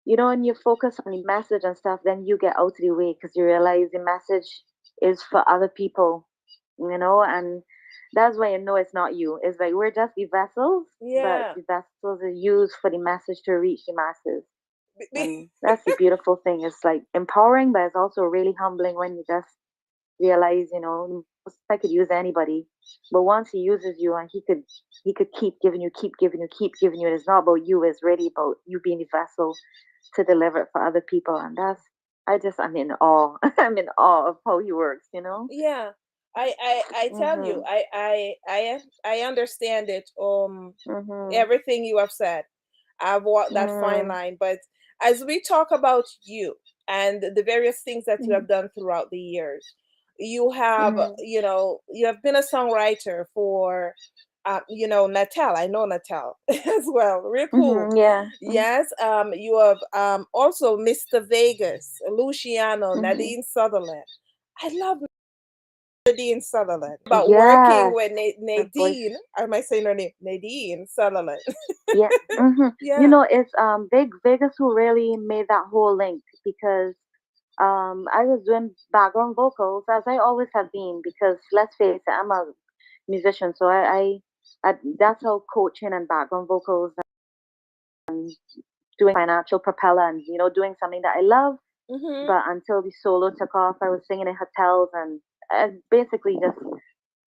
when you focus on the message and stuff, then you get out of the way because you realize the message is for other people, and that's why you know it's not you. It's like we're just the vessels, but Yeah. the vessels are used for the message to reach the masses. And that's the beautiful thing. It's like empowering, but it's also really humbling when you just realize, I could use anybody, but once he uses you, and he could keep giving you, keep giving you, keep giving you. And it's not about you; it's really about you being the vessel to deliver it for other people. And I'm in awe. I'm in awe of how he works. Yeah, I tell you, Mhm. I understand it. Mhm. Everything you have said, I've walked that fine Mhm. line. But as we talk about you and the various things that you Mhm. have done throughout the years, you have, Mhm. you have been a songwriter for, Natal. I know Natal as well. Real cool. Mhm. Yeah. Mhm. Yes. You have also Mr. Vegas, Luciano, Mhm. Nadine Sutherland. I love Nadine Sutherland. About working Yes. with Her voice. Nadine. Am I saying her name? Nadine Sutherland. Yeah. Mhm. Yeah. It's Big Vegas who really made that whole link because I was doing background vocals as I always have been because let's face it, I'm a musician, so I that's how coaching and background vocals and doing financial propeller and doing something that I love. Mhm. But until the solo took off, I was singing in hotels and basically just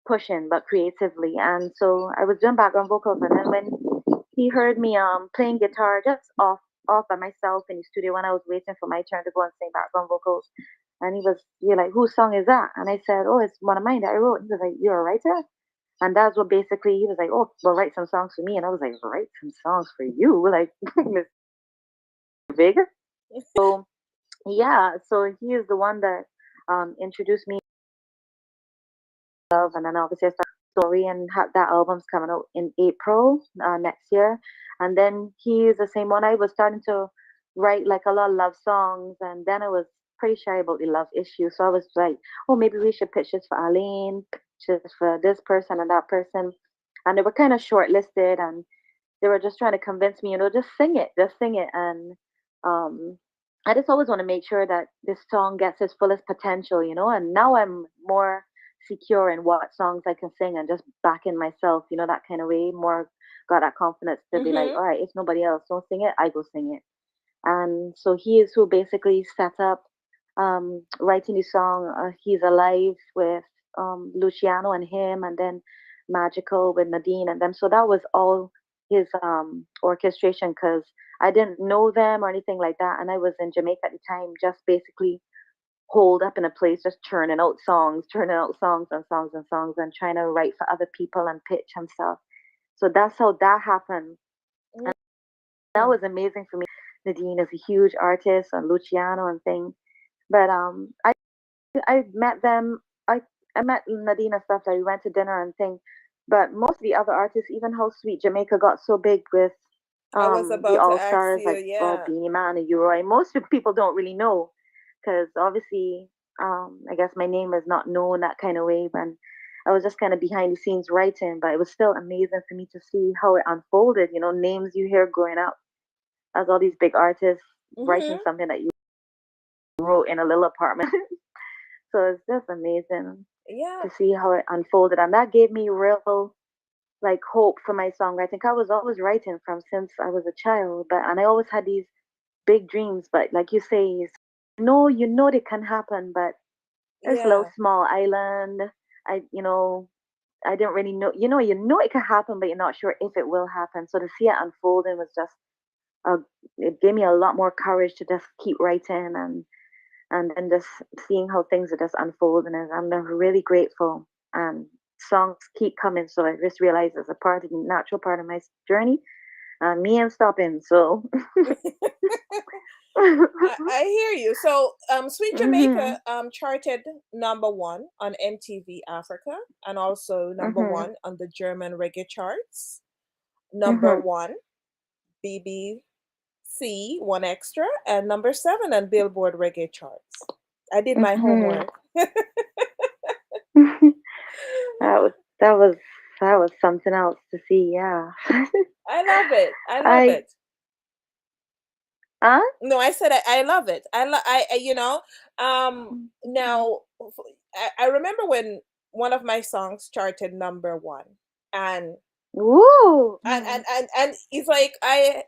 pushing, but creatively. And so I was doing background vocals, and then when he heard me playing guitar just off by myself in the studio when I was waiting for my turn to go and sing background vocals. And you're like, whose song is that? And I said, oh, it's one of mine that I wrote. He was like, you're a writer? And that's what basically he was like, oh, well, write some songs for me. And I was like, write some songs for you? Like, Miss Vega? So, yeah, so he is the one that introduced me to love. And then obviously I started Story, and that album's coming out in April next year. And then he is the same one. I was starting to write like a lot of love songs. And then I was pretty shy about the love issue. So I was like, oh, maybe we should pitch this for Aline, pitch this for this person and that person. And they were kind of shortlisted, and they were just trying to convince me, just sing it, just sing it. And um, I just always want to make sure that this song gets its fullest potential. And now I'm more secure in what songs I can sing and just back in myself, that kind of way. More got that confidence to be like, Mm-hmm. all right, if nobody else don't sing it, I go sing it. And so he is who basically set up writing the song He's Alive with Luciano and him, and then Magical with Nadine and them. So that was all his orchestration, because I didn't know them or anything like that. And I was in Jamaica at the time, just basically holed up in a place, just churning out songs and songs and songs, and trying to write for other people and pitch and stuff. So that's how that happened. And that was amazing for me. Nadine is a huge artist, and Luciano and things. But I met them. I met Nadine and stuff. Like we went to dinner and things. But most of the other artists, even how Sweet Jamaica got so big with I was the about to All ask Stars, you, like yeah. Beanie Man and Uroi. Most people don't really know, because obviously I guess my name is not known that kind of way. When I was just kind of behind the scenes writing, but it was still amazing for me to see how it unfolded. Names you hear growing up as all these big artists writing Mm-hmm. something that you wrote in a little apartment. So it's just amazing Yeah. to see how it unfolded, and that gave me real like hope for my songwriting. I was always writing from since I was a child, and I always had these big dreams. But like you say, you know they can happen, but it's a little Yeah. small island. I didn't really know. You know it can happen, but you're not sure if it will happen. So to see it unfolding was just, uh, it gave me a lot more courage to just keep writing, and then just seeing how things are just unfolding. And I'm really grateful. And songs keep coming, so I just realized it's a part of the natural part of my journey. Me ain't stopping. So. I hear you. So, Sweet Mhm. Jamaica charted #1 on MTV Africa, and also number Mhm. one on the German reggae charts. Number Mhm. one BBC One Extra, and number 7 on Billboard reggae charts. I did my Mhm. homework. that was that was that was something else to see. Yeah. I love it. I love I it. huh? No, I said I love it. Now I remember when one of my songs charted #1, and Woo. it's like I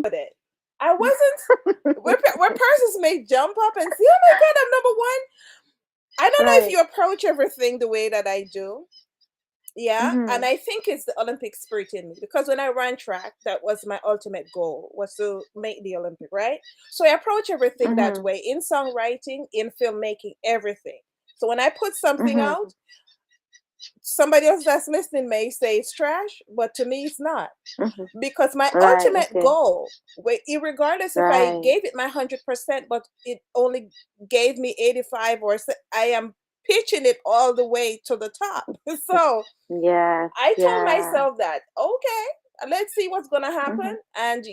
put it. I wasn't where persons may jump up and say, "Oh my God, I'm #1." I don't know if Right. you approach everything the way that I do. Yeah, and Mhm. I think it's the Olympic spirit in me, because when I ran track, that was my ultimate goal, was to make the Olympic, right? So I approach everything that Mhm. way, in songwriting, in filmmaking, everything. So when I put something out, Mhm. somebody else that's listening may say it's trash, but to me it's not, Mhm. because my Right. ultimate Okay. goal, regardless if I Right. gave it my 100%, but it only gave me 85, I am pitching it all the way to the top. So Yes. I told Yeah. myself that, okay, let's see what's gonna happen. Mhm. And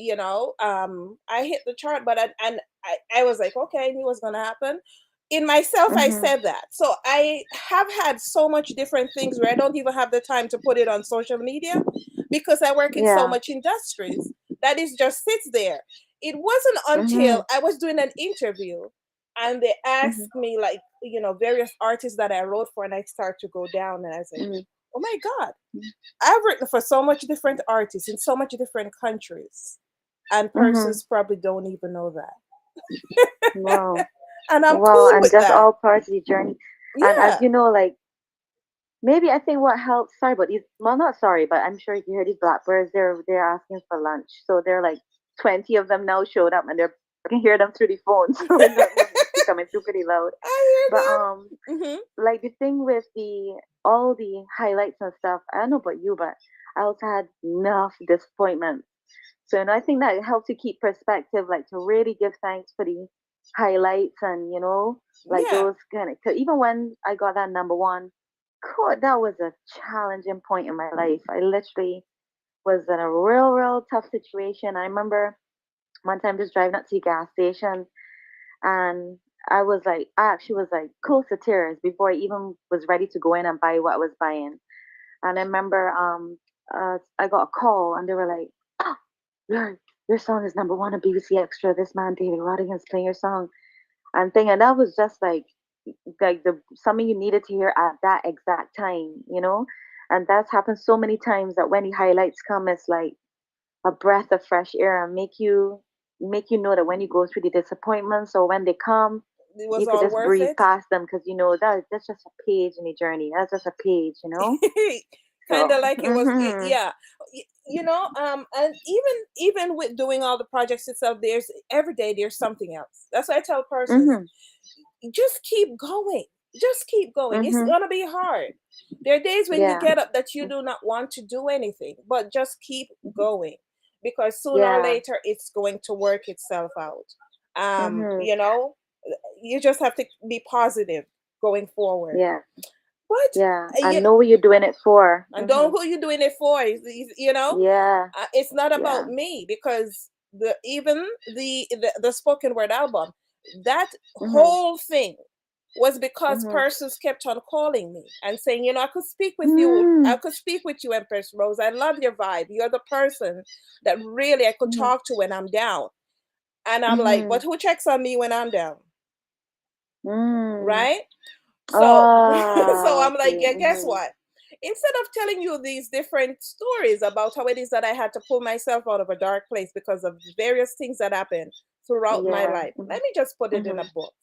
I hit the chart, but I was like, okay, I knew what's gonna happen. In myself, I Mhm. said that. So I have had so much different things where I don't even have the time to put it on social media, because I work in so Yeah. much industries that it just sits there. It wasn't Mhm. until I was doing an interview and they Mhm. asked me, like, various artists that I wrote for, and I start to go down, and I was like, Mhm. oh my God, I've written for so much different artists in so much different countries, and Mhm. persons probably don't even know that. Wow. And I'm Wow. cool And with just that. all parts of the journey. And as Yeah. you know, like, maybe I think what helps. Sorry, but these. Well, not sorry, but I'm sure you hear these blackbirds. They're asking for lunch. So they're like 20 of them now showed up, and I can hear them through the phone. So we're gonna pick coming through pretty loud. I But hear them. like the thing with all the highlights and stuff, I don't know about you, but I also had enough disappointment. So, and I think that helps you keep perspective, like to really give thanks for the highlights and, like Yeah. those kind of, 'cause even when I got that number one, God, that was a challenging point in my life. I literally was in a real, real tough situation. I remember one time just driving up to the gas station and I actually was like close to tears before I even was ready to go in and buy what I was buying. And I remember I got a call and they were like, oh, your song is number one on BBC Extra. This man, David Rodigan's playing your song. And thing, and that was just like the something you needed to hear at that exact time. And that's happened so many times that when the highlights come, it's like a breath of fresh air and make you know that when you go through the disappointments or when they come, It was you could all just worth breeze it. past them because that's just a page in the journey. That's just a page. Kind So, of like it was, yeah. And even with doing all the projects itself, there's every day there's something else. That's why I tell persons, just keep going. Just keep going. It's gonna be hard. There are days when you yeah, get up that you do not want to do anything, but just keep going because sooner or yeah, later it's going to work itself out. mhm, You just have to be positive going forward. yeah, But yeah. I you know what you're doing it for. and don't who you doing it for. Yeah, It's not yeah, about me because the spoken word album, that mhm, whole thing was because mhm, persons kept on calling me and saying, I could speak with you. I mm, could speak with you, Empress Rose. I love your vibe. You're the person that really I could mhm, talk to when I'm down. And I'm like, but mhm, who checks on me when I'm down? mm. Right? So so Oh, I'm like, okay. yeah, guess what? Instead of telling you these different stories about how it is that I had to pull myself out of a dark place because of various things that happened throughout my Yeah. life, let me just put it in a Mhm. book,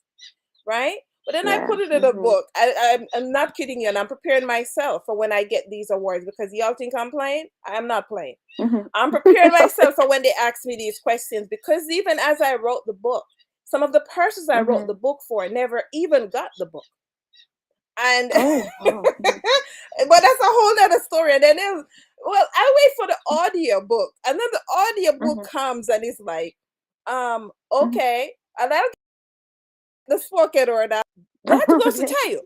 right? But then I Yeah. put it in a book. I'm not kidding you, and I'm preparing myself for when I get these awards because y'all think I'm playing. I'm not playing. Mhm. I'm preparing myself for when they ask me these questions because even as I wrote the book, some of the persons I wrote Mhm. the book for never even got the book. And Oh, wow. Mhm. but that's a whole other story. And then I wait for the audio book, and then the audio book Mhm. comes and it's like, Mhm. okay, and I'll get the spoken word out. That goes to Okay. tell you,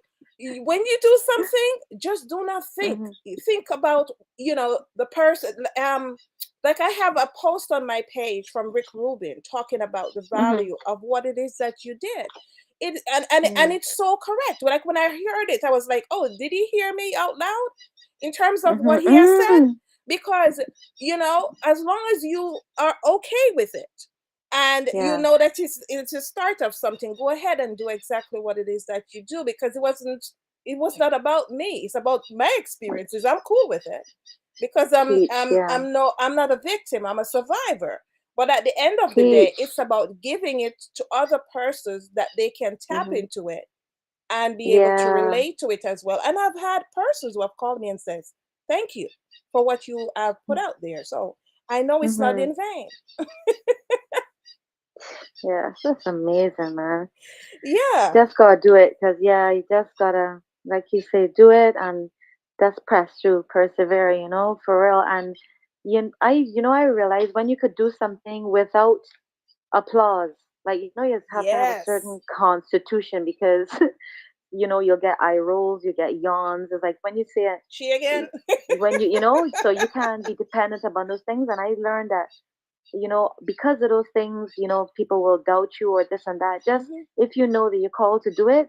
when you do something, just do not think. Mhm. You think about the person. Like I have a post on my page from Rick Rubin talking about the Mhm. value of what it is that you did. And Mhm. it's so correct. Like when I heard it, I was like, oh, did he hear me out loud in terms of what Mhm. he has said? Mm. Because as long as you are okay with it and you Yeah. know that it's a start of something, go ahead and do exactly what it is that you do because it was not about me. It's about my experiences. I'm cool with it because Teach. Yeah. I'm not a victim. I'm a survivor. But at the end of the day, Teach. it's about giving it to other persons that they can tap Mhm. into it and be able to Yeah. relate to it as well. And I've had persons who have called me and says, "Thank you for what you have put out there." So I know it's not Mhm. in vain. Yeah. That's amazing, man. Yeah. Just gotta do it, cause yeah, you just gotta, like you say, do it and just press through, persevere. For real. And I realized when you could do something without applause, like you have to have a Yes. certain constitution because you'll get eye rolls, you get yawns. It's like when you say it, She again. when so you can be dependent upon those things. And I learned that because of those things, people will doubt you or this and that. Just Mhm. if you know that you're called to do it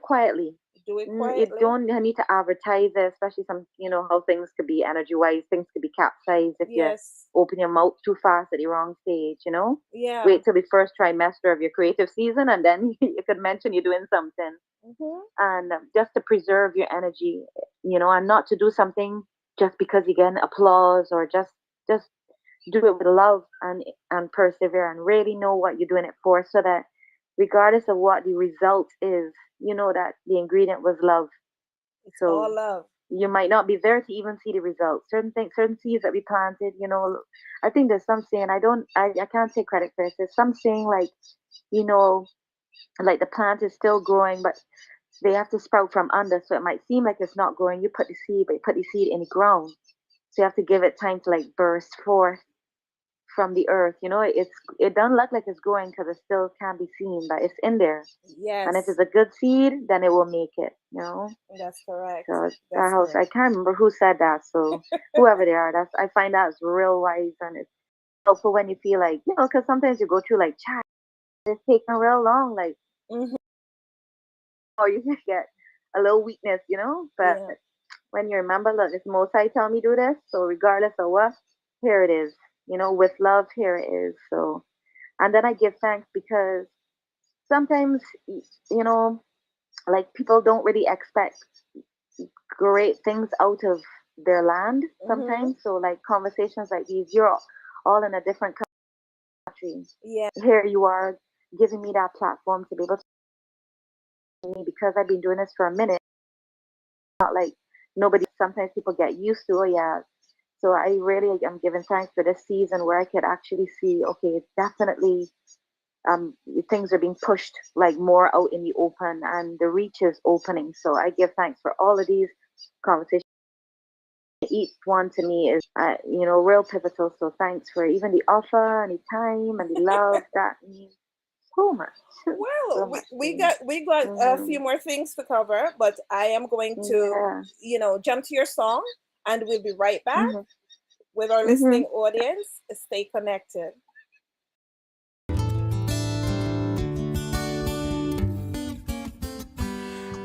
quietly. Do it You quietly. don't need to advertise it, especially how things could be energy wise. Things could be capsized if you Yes. open your mouth too fast at the wrong stage. Yeah. Wait till the first trimester of your creative season, and then you could mention you're doing something. Mhm. And just to preserve your energy, and not to do something just because you get applause, or just do it with love and persevere and really know what you're doing it for, so that regardless of what the result is, you know that the ingredient was love. It's all So love. you might not be there to even see the results. Certain things, certain seeds that we planted, I think there's some saying, I can't take credit for this. There's some saying like, you know, like the plant is still growing, but they have to sprout from under. So it might seem like it's not growing. You put the seed, but you put the seed in the ground. So you have to give it time to like burst forth from the earth. It doesn't look like it's growing because it still can't be seen, but it's in there. And if Yes, it's a good seed, then it will make it. that's correct. So that That's house, I correct. can't remember who said that. So whoever they are, I find that's real wise, and it's helpful when you feel like, because sometimes you go through like chat, it's taking real long, like, Hmm. or you just get a little weakness. But Yeah. when you remember, look, it's Most High tell me do this, so regardless of what, here it is. With love, here it is. So, and then I give thanks because sometimes, you know, like people don't really expect great things out of their land Hmm. sometimes. So, like conversations like these, you're all in a different country. Yeah. Here you are giving me that platform to be able to me because I've been doing this for a minute. Not like nobody. Sometimes people get used to, oh yeah. So I really am giving thanks for this season where I could actually see, okay, definitely things are being pushed like more out in the open and the reach is opening. So I give thanks for all of these conversations. Each one to me is, real pivotal. So thanks for even the offer and the time and the love. That means so much, so Well, we, much to we me. got we got a Hmm. few more things to cover, but I am going to, Yeah. jump to your song, and we'll be right back Hmm. with our Hmm. listening audience. Stay connected.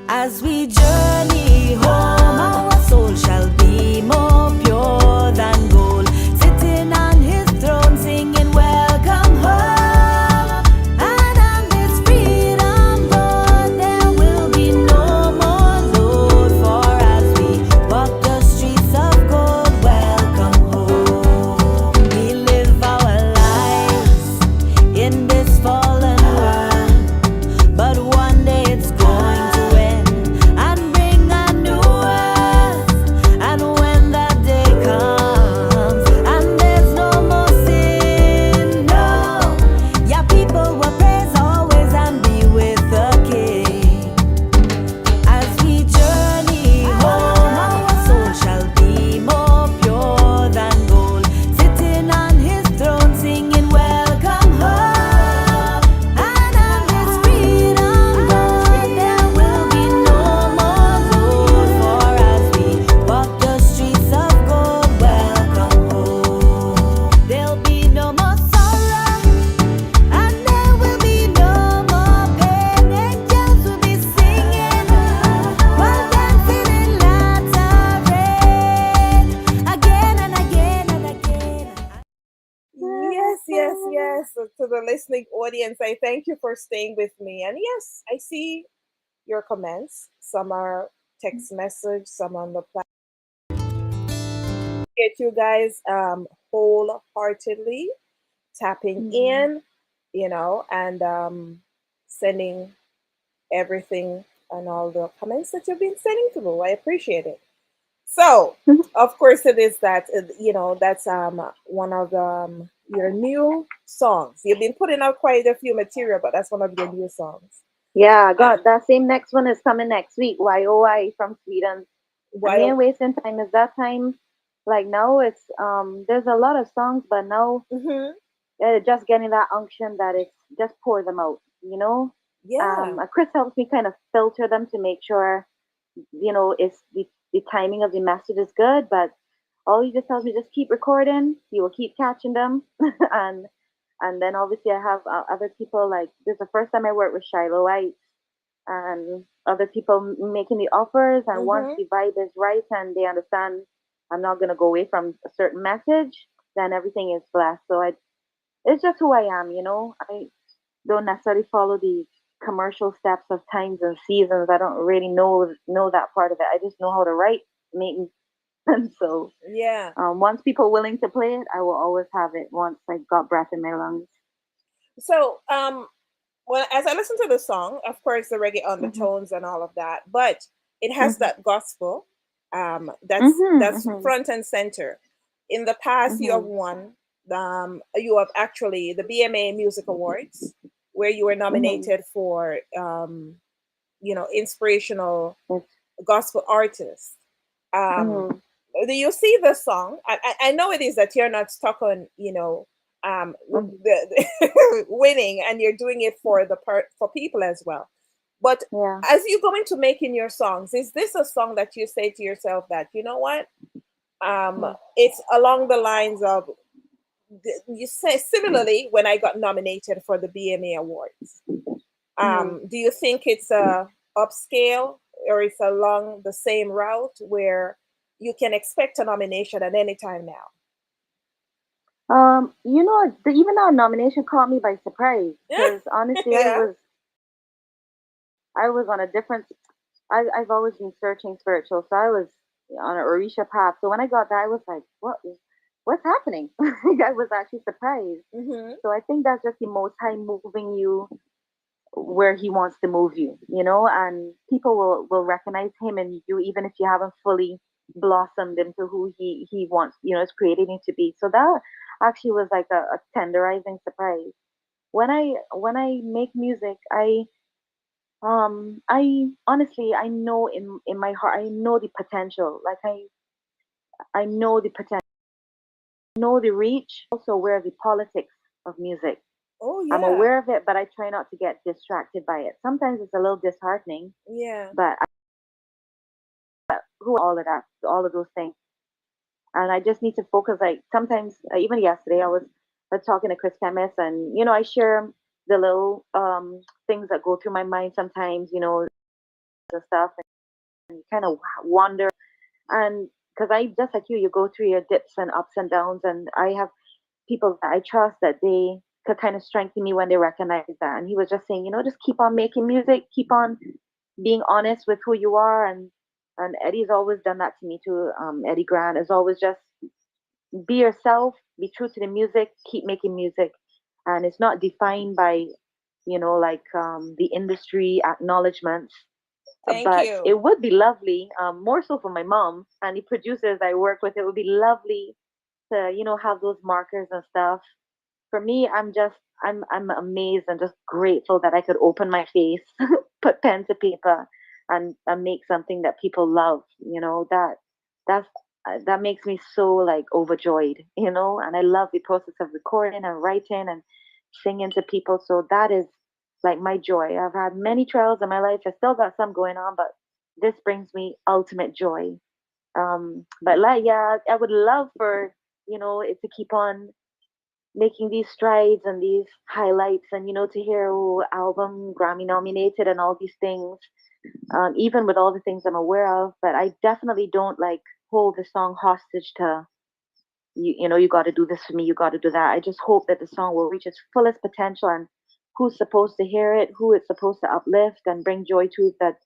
As we journey home, our soul shall be more pure than gold. Sitting on his throne, singing, welcome home. And on this freedom road, there will be no more load. For as we walk the streets of gold, welcome home. We live our lives in this fallen world, but one day it's going to end and bring a new earth. And when that day comes and there's no more sin, no, yeah, people will praise always and be with the King. As we journey home, our soul shall be more pure than gold. Sitting on his throne, singing, welcome home. And on this freedom road, there will be no more road. For as we walk the streets of gold, welcome home. There'll be no more sorrow, and there will be no more pain. Angels will be singing while dancing in latter again and again and again. Yes, yes, yes. So to the listening audience, I thank you for staying with me. And yes, I see your comments. Some are text message, some on the platform. Get you guys wholeheartedly tapping Hmm. in, and sending everything and all the comments that you've been sending through. I appreciate it. So, of course, it is that that's one of your new songs. You've been putting out quite a few material, but that's one of your new songs. Yeah, Uh, God, that same next one is coming next week. YOY from Sweden. And why we don't? ain't wasting time. Is that time? Like now, it's there's a lot of songs, but now Hmm. just getting that unction that it's just pour them out. Yeah. Chris helps me kind of filter them to make sure it's the timing of the message is good. But all he just tells me, just keep recording. You will keep catching them, and then obviously I have other people, like this is the first time I worked with Shiloh White and other people making the offers. And once Hmm. the vibe is right and they understand I'm not going to go away from a certain message, then everything is blessed. So it's just who I am. I don't necessarily follow the commercial steps of times and seasons. I don't really know that part of it. I just know how to write, make, and so Yeah. once people willing to play it, I will always have it. Once I got breath in my lungs. So, well, as I listen to the song, of course, the reggae Hmm. undertones and all of that, but it has Hmm. that gospel. That's Hmm. front and center. In the past, you have Hmm. won. You have actually the BMA Music Awards. where you were Mm-hmm. nominated for inspirational Yes. gospel artist. Um, Mm-hmm. do you see the song? I know it is that you're not stuck on Mm-hmm. winning, and you're doing it for for people as well. But Yeah. as you go into making your songs, is this a song that you say to yourself that, you know what, Mm-hmm. it's along the lines of you say similarly when I got nominated for the BMA Awards. Mm-hmm. Do you think it's a upscale, or it's along the same route where you can expect a nomination at any time now? Even our nomination caught me by surprise because honestly, Yeah. I was on a different. I've always been searching spiritual, so I was on a Orisha path. So when I got that, I was like, what's happening? Like, I was actually surprised. Hmm. So I think that's just the Most High moving you where He wants to move you, and people will recognize Him in you even if you haven't fully blossomed into who He wants, is creating you to be. So that actually was like a tenderizing surprise. When I make music, I honestly, I know in my heart, I know the potential. Like I know the potential, know the reach. Also aware of the politics of music. Oh I'm yeah. aware of it, but I try not to get distracted by it. Sometimes it's a little disheartening, Yeah. but who all of those things, and I just need to focus. Like sometimes, even yesterday, I was talking to Chris Temis, and I share the little things that go through my mind sometimes, the stuff, and you kind of wonder. And because I just like you go through your dips and ups and downs, and I have people that I trust that they could kind of strengthen me when they recognize that. And he was just saying, just keep on making music, keep on being honest with who you are, and Eddie's always done that to me too. Eddie Grant is always just be yourself, be true to the music, keep making music, and it's not defined by like the industry acknowledgments, Thank but you. it would be lovely, more so for my mom and the producers I work with. It would be lovely to, have those markers and stuff. For me, I'm amazed and just grateful that I could open my face, put pen to paper, and make something that people love. That's that makes me so like overjoyed. And I love the process of recording and writing and singing to people. So that is like my joy. I've had many trials in my life. I still got some going on, but this brings me ultimate joy. But like, yeah, I would love for it to keep on making these strides and these highlights, and to hear, oh, album Grammy nominated and all these things, even with all the things I'm aware of. But I definitely don't like hold the song hostage to you got to do this for me, you got to do that. I just hope that the song will reach its fullest potential, and who's supposed to hear it, who it's supposed to uplift and bring joy to, that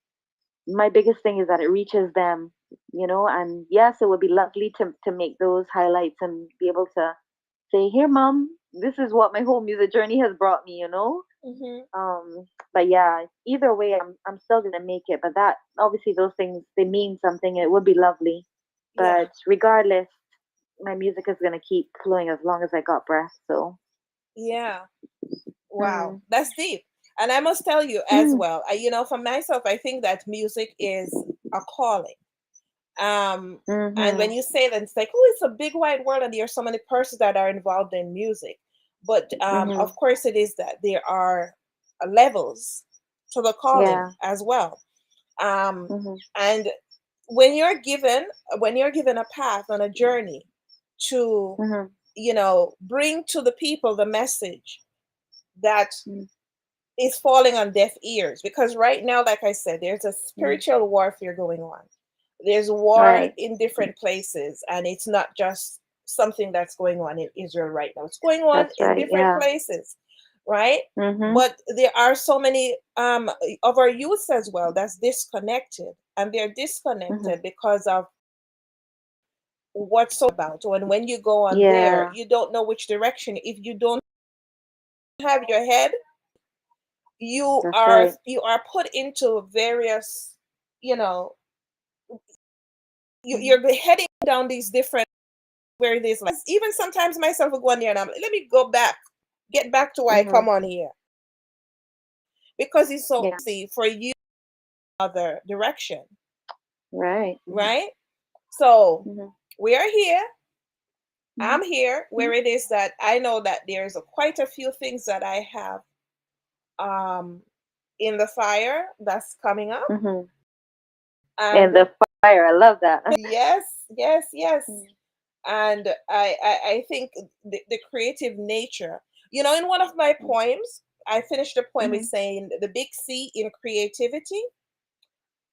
my biggest thing is that it reaches them. And yes, it would be lovely to make those highlights and be able to say, here, mom, this is what my whole music journey has brought me. Hmm. But yeah, either way, I'm still gonna make it. But that, obviously, those things, they mean something. It would be lovely. Yeah. But regardless, my music is gonna keep flowing as long as I got breath. So Yeah. Wow, mm, that's deep. And I must tell you as well, for myself, I think that music is a calling. And when mm-hmm, you say that, it's like, oh, it's a big wide world, and there are so many persons that are involved in music. But mm-hmm, of course, it is that there are levels to the calling yeah, as well. Um, mm-hmm, and when you're given a path on a journey to, mm-hmm, bring to the people the message that is falling on deaf ears, because right now, like I said, there's a mm-hmm. spiritual warfare going on. There's war Right, in different places, and it's not just something that's going on in Israel right now. It's going on that's in right. different Yeah, places, right? mm-hmm, But there are so many of our youths as well that's disconnected, and they're mm-hmm, disconnected because of what's so about. When you go on there, yeah, you don't know which direction. If you don't have your head, that's right. you are put into various, you know Mm-hmm, you're heading down these different, where it is like, even sometimes myself will go on there and I'm like, let me go back, get back to why I mm-hmm, come on here. because it's so Yeah. easy for you other direction. Right. Right? So Mm-hmm. we are here. Mm-hmm. I'm here where it is that I know that there's quite a few things that I have um in the fire that's coming up. Mm-hmm. And And the fire, I love that. yes, yes, yes. Mm. And I think the creative nature, in one of my poems, I finished the poem with Mm-hmm. saying the big C in creativity.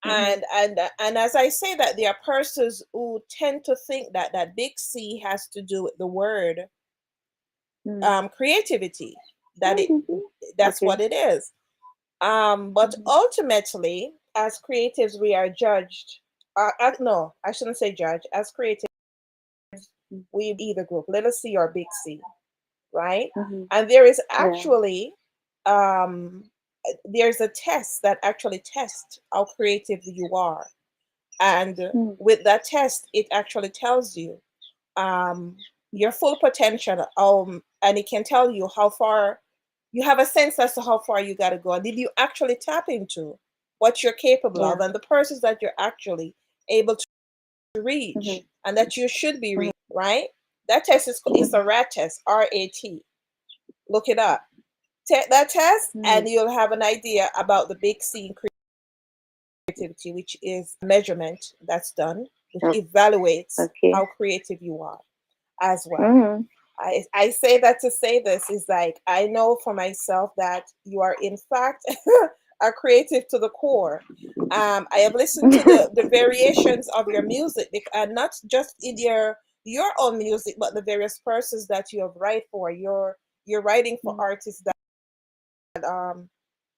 Mm-hmm. And as I say that, there are persons who tend to think that that big C has to do with the word creativity, that it Mm-hmm. that's Okay. what it is. But Mm-hmm. ultimately, as creatives, we are judged. No, I shouldn't say judge. As creatives, we either group, little C or big C, right? Mm-hmm. And there is Yeah. actually um, there's a test that actually tests how creative you are, and Mm. with that test, it actually tells you um, your full potential, and it can tell you how far you have a sense as to how far you got to go. And did you actually tap into what you're capable Yeah. of and the persons that you're actually able to reach Mm-hmm. and that you should be reaching, right? That test is a RAT test, RAT. Look it up. Take that test, Mm-hmm. and you'll have an idea about the big C in creativity, which is a measurement that's done, which evaluates Okay. how creative you are as well. Mm-hmm. I say that to say this is like I know for myself that you are in fact a creative to the core. I have listened to the variations of your music, and not just in your own music, but the various persons that you have write for. You're writing for artists that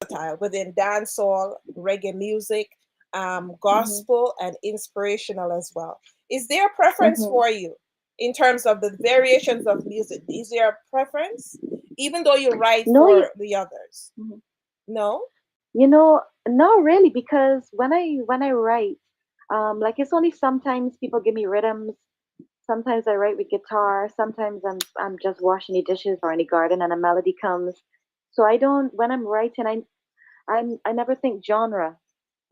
versatile within dancehall, reggae music, Mm-hmm. gospel, and inspirational as well. Is there a preference Mm-hmm. for you in terms of the variations of music? Is there a preference, even though you write No, for the others? Mhm. No. not really, because when I write, like it's only sometimes people give me rhythms. Sometimes I write with guitar. Sometimes I'm just washing the dishes or in the garden and a melody comes. So I don't when I'm writing, I never think genre.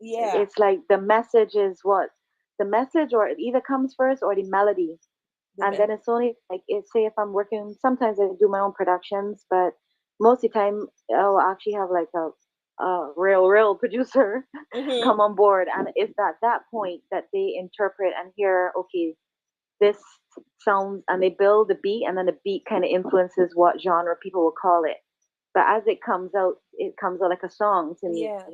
Yeah. It's like the message is what the message, or it either comes first or the melody. And then it's only like say if I'm working, sometimes I do my own productions, but most of the time I'll actually have like a real producer Mm-hmm. come on board, and it's at that point that they interpret and hear, okay, this sounds, and they build the beat, and then the beat kind of influences what genre people will call it. But as it comes out like a song to me, Yeah.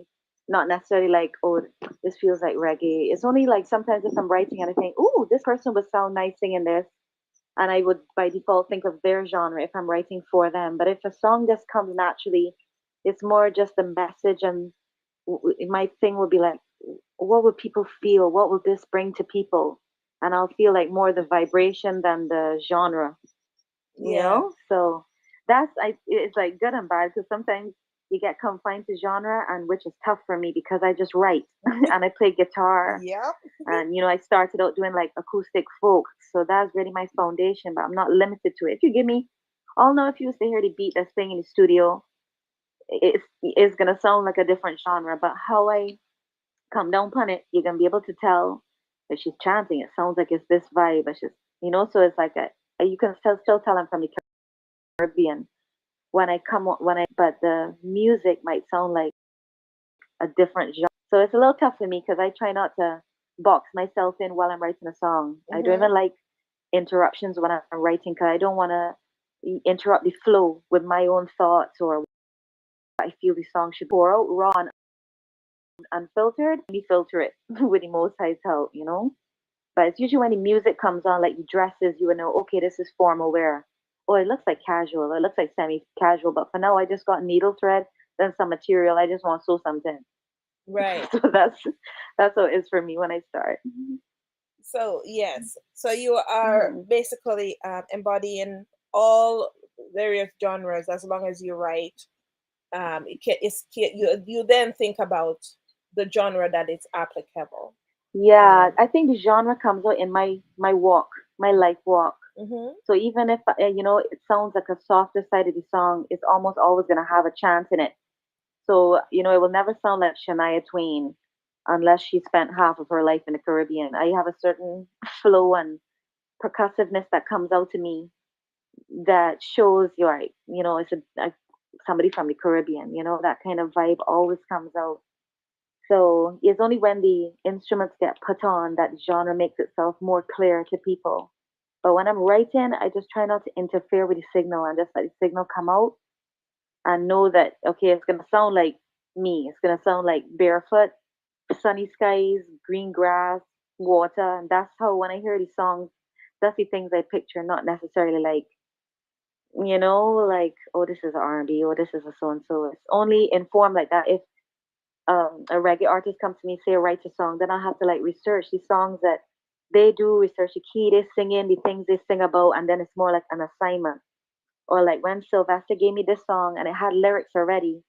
not necessarily like, oh, this feels like reggae. It's only like sometimes if I'm writing and I think, oh, this person would sound nice singing this, and I would by default think of their genre if I'm writing for them. But if a song just comes naturally, it's more just the message, and my thing would be like, what would people feel? What will this bring to people? And I'll feel like more the vibration than the genre, Yeah. So it's like good and bad, because sometimes you get confined to genre, and which is tough for me because I just write and I play guitar, Yep. and I started out doing like acoustic folk, so that's really my foundation. But I'm not limited to it. If you give me, I'll know if you was to hear the beat that's playing in the studio, it's gonna sound like a different genre. But how I come down upon it, you're gonna be able to tell that she's chanting. It sounds like it's this vibe. It's just so it's like you can still tell I'm from the Caribbean when I come when I but the music might sound like a different genre. So it's a little tough for me because I try not to box myself in while I'm writing a song. I don't Mm-hmm. even like interruptions when I'm writing, because I don't want to interrupt the flow with my own thoughts or what I feel the song should pour out raw and unfiltered. Me filter it with the most high's help. But it's usually when the music comes on, like the dresses, you would know, okay, this is formal wear. Oh, it looks like casual. It looks like semi-casual. But for now, I just got needle thread, then some material. I just want to sew something. Right. So that's how it is for me when I start. So yes. So you are Mm-hmm. basically embodying all various genres as long as you write. You then think about the genre that is applicable. Yeah, I think the genre comes out in my walk, my life walk. Mhm. So even if it sounds like a softer side of the song, it's almost always gonna have a chant in it. So, it will never sound like Shania Twain unless she spent half of her life in the Caribbean. I have a certain flow and percussiveness that comes out to me that shows you're, it's somebody from the Caribbean, that kind of vibe always comes out. So it's only when the instruments get put on that genre makes itself more clear to people. But when I'm writing, I just try not to interfere with the signal and just let the signal come out and know that, okay, it's going to sound like me. It's going to sound like barefoot, sunny skies, green grass, water. And that's how, when I hear these songs, that's the things I picture, not necessarily like, like, oh, this is R&B or this is a so and so. It's only informed like that if a reggae artist comes to me, say, write a song, then I have to like research the songs that they do, research the key they sing in, the things they sing about, and then it's more like an assignment. Or like when Sylvester gave me this song and it had lyrics already,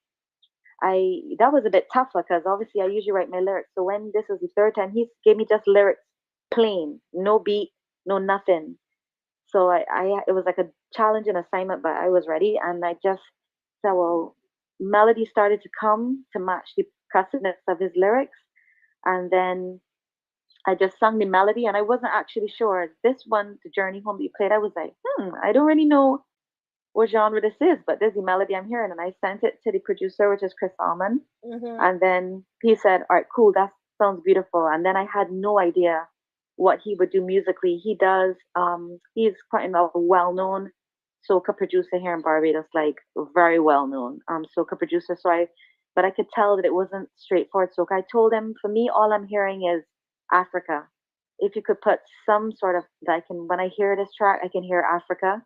that was a bit tougher because obviously I usually write my lyrics. So when this was the third time, he gave me just lyrics, plain, no beat, no nothing. So it was like a challenging assignment, but I was ready, and I just said, well, melody started to come to match the percussiveness of his lyrics, and then I just sung the melody, and I wasn't actually sure. This one, the Journey Home that you played, I was like, I don't really know what genre this is, but there's the melody I'm hearing, and I sent it to the producer, which is Chris Almond, and then he said, all right, cool, that sounds beautiful. And then I had no idea what he would do musically. He's quite a well-known soca producer here in Barbados, like very well-known soca producer. But I could tell that it wasn't straightforward soca. I told him, for me, all I'm hearing is Africa. If you could put some sort of, when I hear this track, I can hear Africa.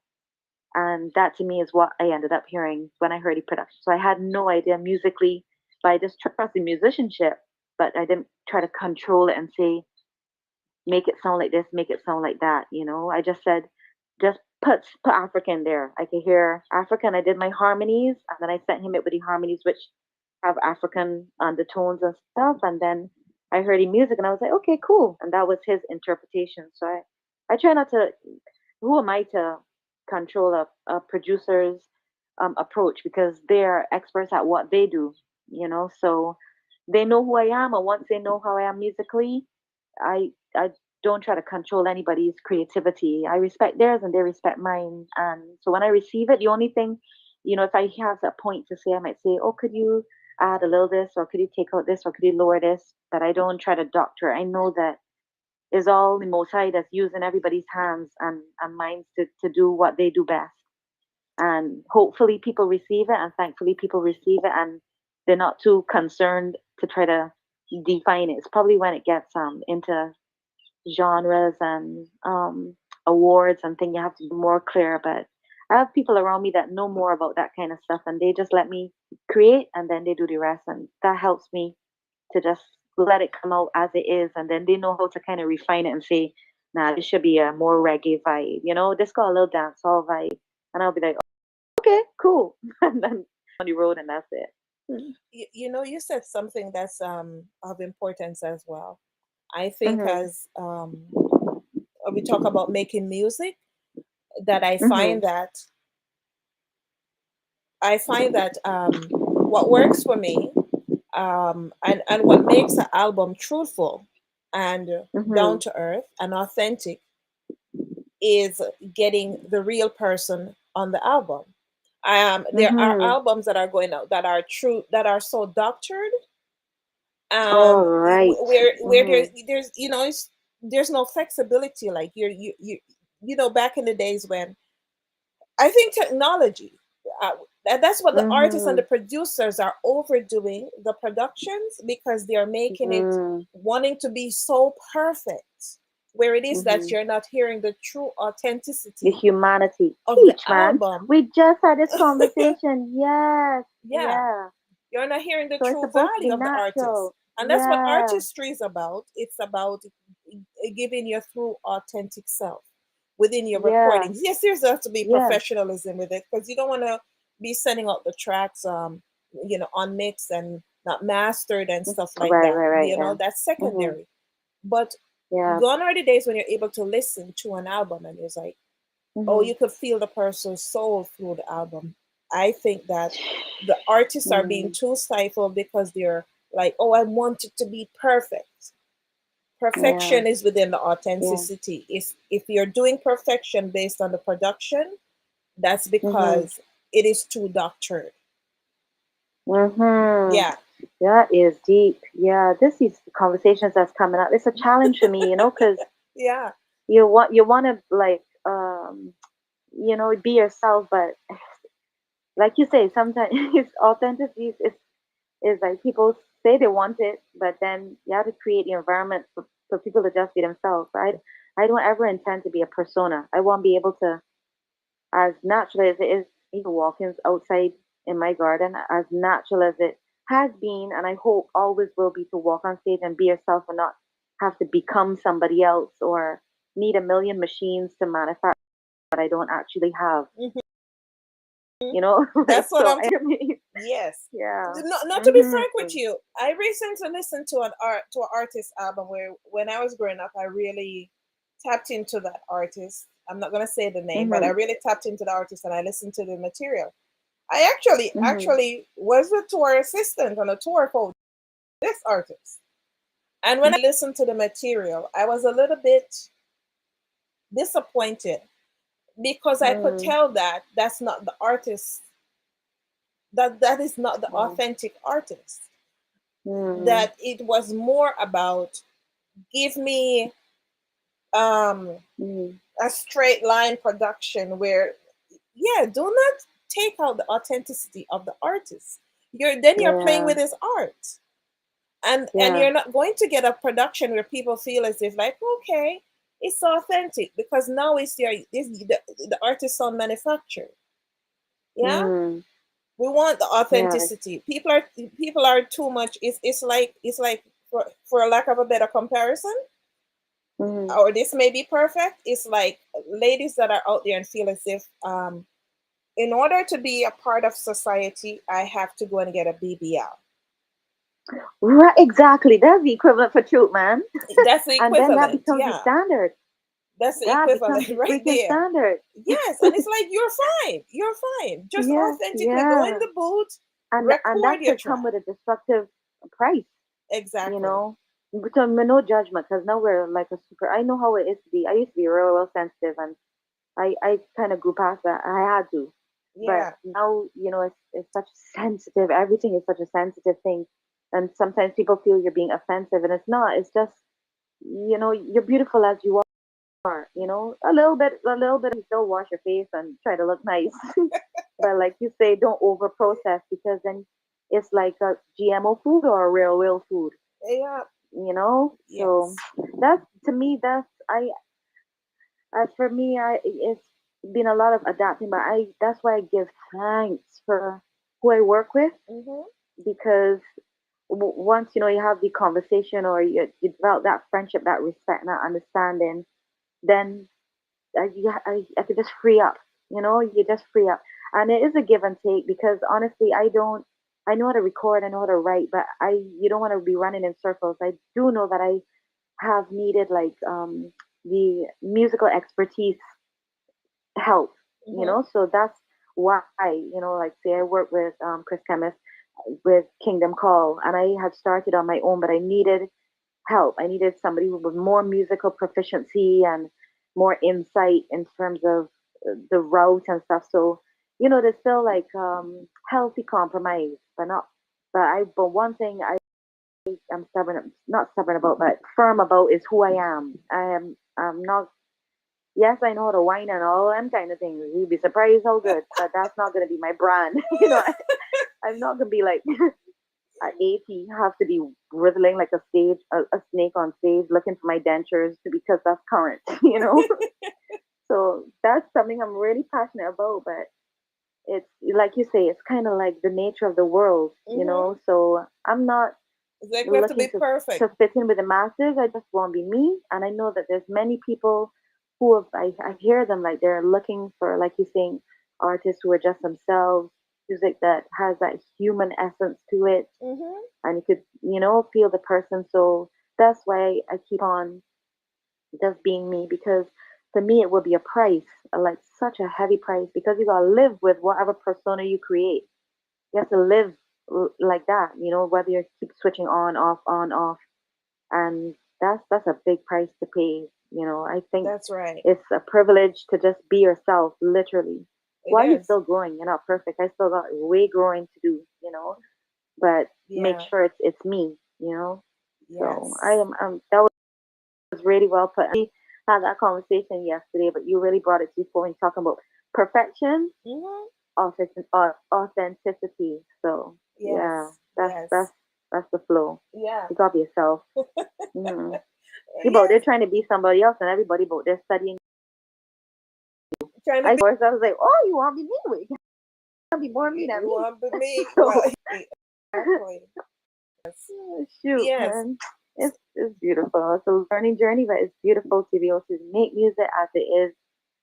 And that to me is what I ended up hearing when I heard the production. So I had no idea musically, but I just trusted musicianship, but I didn't try to control it and say, make it sound like this, make it sound like that. I just said, just put Africa in there. I could hear Africa, and I did my harmonies, and then I sent him it with the harmonies which have African undertones and stuff. And then I heard the music, and I was like, okay, cool. And that was his interpretation. So I try not to. Who am I to control a producer's approach, because they're experts at what they do, so they know who I am, and once they know how I am musically, I don't try to control anybody's creativity. I respect theirs and they respect mine. And so when I receive it, the only thing, if I have a point to say, I might say, oh, could you add a little this, or could you take out this, or could you lower this? But I don't try to doctor. I know that is all the Most High that's using everybody's hands and minds to do what they do best. And hopefully people receive it, and thankfully people receive it, and they're not too concerned to try to define it. It's probably when it gets into genres and awards and things you have to be more clear. But I have people around me that know more about that kind of stuff, and they just let me create, and then they do the rest, and that helps me to just let it come out as it is, and then they know how to kind of refine it and say, nah, this should be a more reggae vibe, this got a little dancehall vibe, and I'll be like, okay, cool. And then on the road, and that's it. You said something that's of importance as well. I think as we talk about making music, that I find that what works for me, and what makes an album truthful and down to earth and authentic, is getting the real person on the album. There are albums that are going out that are true, that are so doctored, right. where there's no flexibility. Like back in the days when, I think technology, that's what the artists and the producers are overdoing the productions, because they're making it wanting to be so perfect, where it is that you're not hearing the true authenticity, the humanity of the album. We just had this conversation. Yes. Yeah. You're not hearing the So true value of the artist. And that's what artistry is about. It's about giving your true authentic self within your recordings. Yes, there's has to be professionalism with it, because you don't want to be sending out the tracks on mix and not mastered and stuff like that. Right, that's secondary. But gone are the days when you're able to listen to an album and it's like, oh, you could feel the person's soul through the album. I think that the artists are being too stifled because they're like, oh, I want it to be perfect. Yeah. Perfection is within the Yeah. authenticity. Is if you're doing perfection based on the production, that's Mm-hmm. because it is too doctored. Mm-hmm. Yeah, That is deep. Yeah, this is conversations that's coming up. It's a challenge for me, because yeah. you want to like be yourself, but like you say, sometimes it's authenticity is like people say they want it, but then you have to create the environment for people to just be themselves. I don't ever intend to be a persona. I want to be able to, as natural as it is, even walking outside in my garden, as natural as it has been, and I hope always will be, to walk on stage and be yourself and not have to become somebody else or need a million machines to manufacture what I don't actually have. Mhm. That's what So I'm. I mean, Yes. yeah. Not to be Hmm. frank with you, I recently listened to an artist album where when I was growing up, I really tapped into that artist. I'm not gonna say the name, but I Hmm. really tapped into the artist and I listened to the material. I actually Hmm. actually was the tour assistant on a tour for this artist. And when I listened to the material, I was a little bit disappointed because I could Hmm. tell that that's not the artist, that is not the Hmm. authentic artist. Hmm. That it was more about give me um Hmm. a straight line production where, yeah, do not take out the authenticity of the artist. You're playing Yeah. with his art, and Yeah. you're not going to get a production where people feel as if like, okay, it's authentic because now the artist sound manufactured. Yeah, Hmm. we want the Yeah. authenticity. People are too much. It's like for a lack of a better comparison, Hmm. or this may be perfect. It's like ladies that are out there and feel as if in order to be a part of society, I have to go and get a BBL. Right. Exactly. That's the equivalent for truth, man. That's the And then that equivalent. becomes the Yeah, standard. that's the That becomes equivalent the right freaking there. standard. Yes, and it's like you're fine. You're fine. Just Yeah. authentically go in Yeah. the booth, And record that your could come track. with a destructive price. you Exactly. know. So no judgment, because now we're like a super. I know how it is to be. I used to be real sensitive, and I kind of grew past that. I had to, but Yeah. now it's such sensitive. Everything is such a sensitive thing, and sometimes people feel you're being offensive, and it's not. It's just you're beautiful as you are. A little bit. You still wash your face and try to look nice, but like you say, don't over process, because then it's like a GMO food or a real food. Yeah. So Yes. that's, to me, that's I as for me, I it's been a lot of adapting, but I that's why I give thanks for who I work with, Mhm. because once you have the conversation, or you develop that friendship, that respect, and that understanding, then I could just free up. You just free up, and it is a give and take, because honestly, I know how to record, I know how to write, but you don't want to be running in circles. I do know that I have needed, like, the musical expertise help. Mhm. So that's why, like, say I work with Chris Chemist with Kingdom Call, and I had started on my own, but I needed help. I needed somebody with more musical proficiency and more insight in terms of the route and stuff. So there's still, like, healthy compromise, but one thing I'm stubborn, not stubborn about, but firm about, is who I am. I'm not. Yes, I know how to whine and all them kind of things. You'd be surprised how good, but that's not gonna be my brand. I'm not gonna be like at 80, have to be wriggling like a snake on stage, looking for my dentures, because that's current. So that's something I'm really passionate about. But it's like you say, it's kind of like the nature of the world. Mhm. So I'm not It's like we have to looking be perfect. to fit in with the masses. I just want to be me, and I know that there's many people who I hear them, like, they're looking for, like you're saying, artists who are just themselves, music that has that human essence to it, Mhm. and you could feel the person. So that's why I keep on just being me, because to me it would be a price, like such a heavy price, because you gotta live with whatever persona you create. You have to live like that, whether you keep switching on, off, and that's a big price to pay. I think That's right. it's a privilege to just be yourself, literally. It While you're is. still growing, you're not perfect. I still got way growing to do, but make Yeah. sure it's me, So Yes. that was really well put. We had that conversation yesterday, but you really brought it to the point talking about perfection, Hmm. authenticity. So yeah, Yes. Yes. that's the flow. Yeah. You gotta be yourself. Mm-hmm. They're Yes. trying to be somebody else, and everybody about they're studying. Trying to I be. first I was like, oh, you want me anyway? You want to be more me than You me. want to be me? Well, So exactly. shoot, Yes. man, it's beautiful. It's a learning journey, but it's beautiful to be able to make music as it is,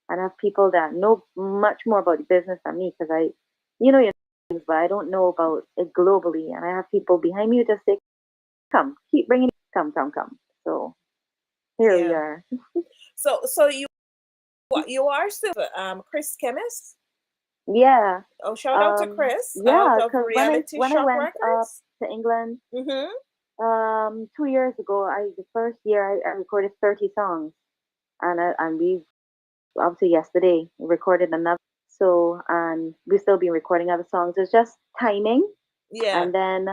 and have people that know much more about the business than me, because your things, but I don't know about it globally, and I have people behind me who just say, "Come, keep bringing, it. Come." So here we Yeah. are. So you are still Chris Chemist? Yeah, Oh, shout out to Chris out yeah. of Because Reality when I Shock went up Records. to England, Mm-hmm. 2 years ago, the first year I recorded 30 songs, and we up to yesterday recorded another. So and we still been recording other songs. It's just timing, Yeah. and then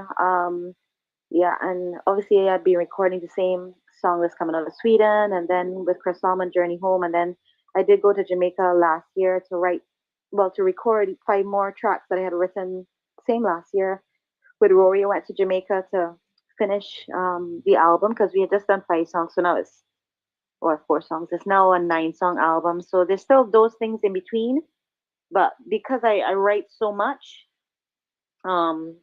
yeah, and obviously I'd be recording the same song that's coming out of Sweden, and then with Chris Salmon, Journey Home, and then I did go to Jamaica last year to record 5 more tracks that I had written same last year with Rory. I went to Jamaica to finish the album because we had just done 5 songs, so now it's or 4 songs. It's now a 9 song album, so there's still those things in between. But because I write so much,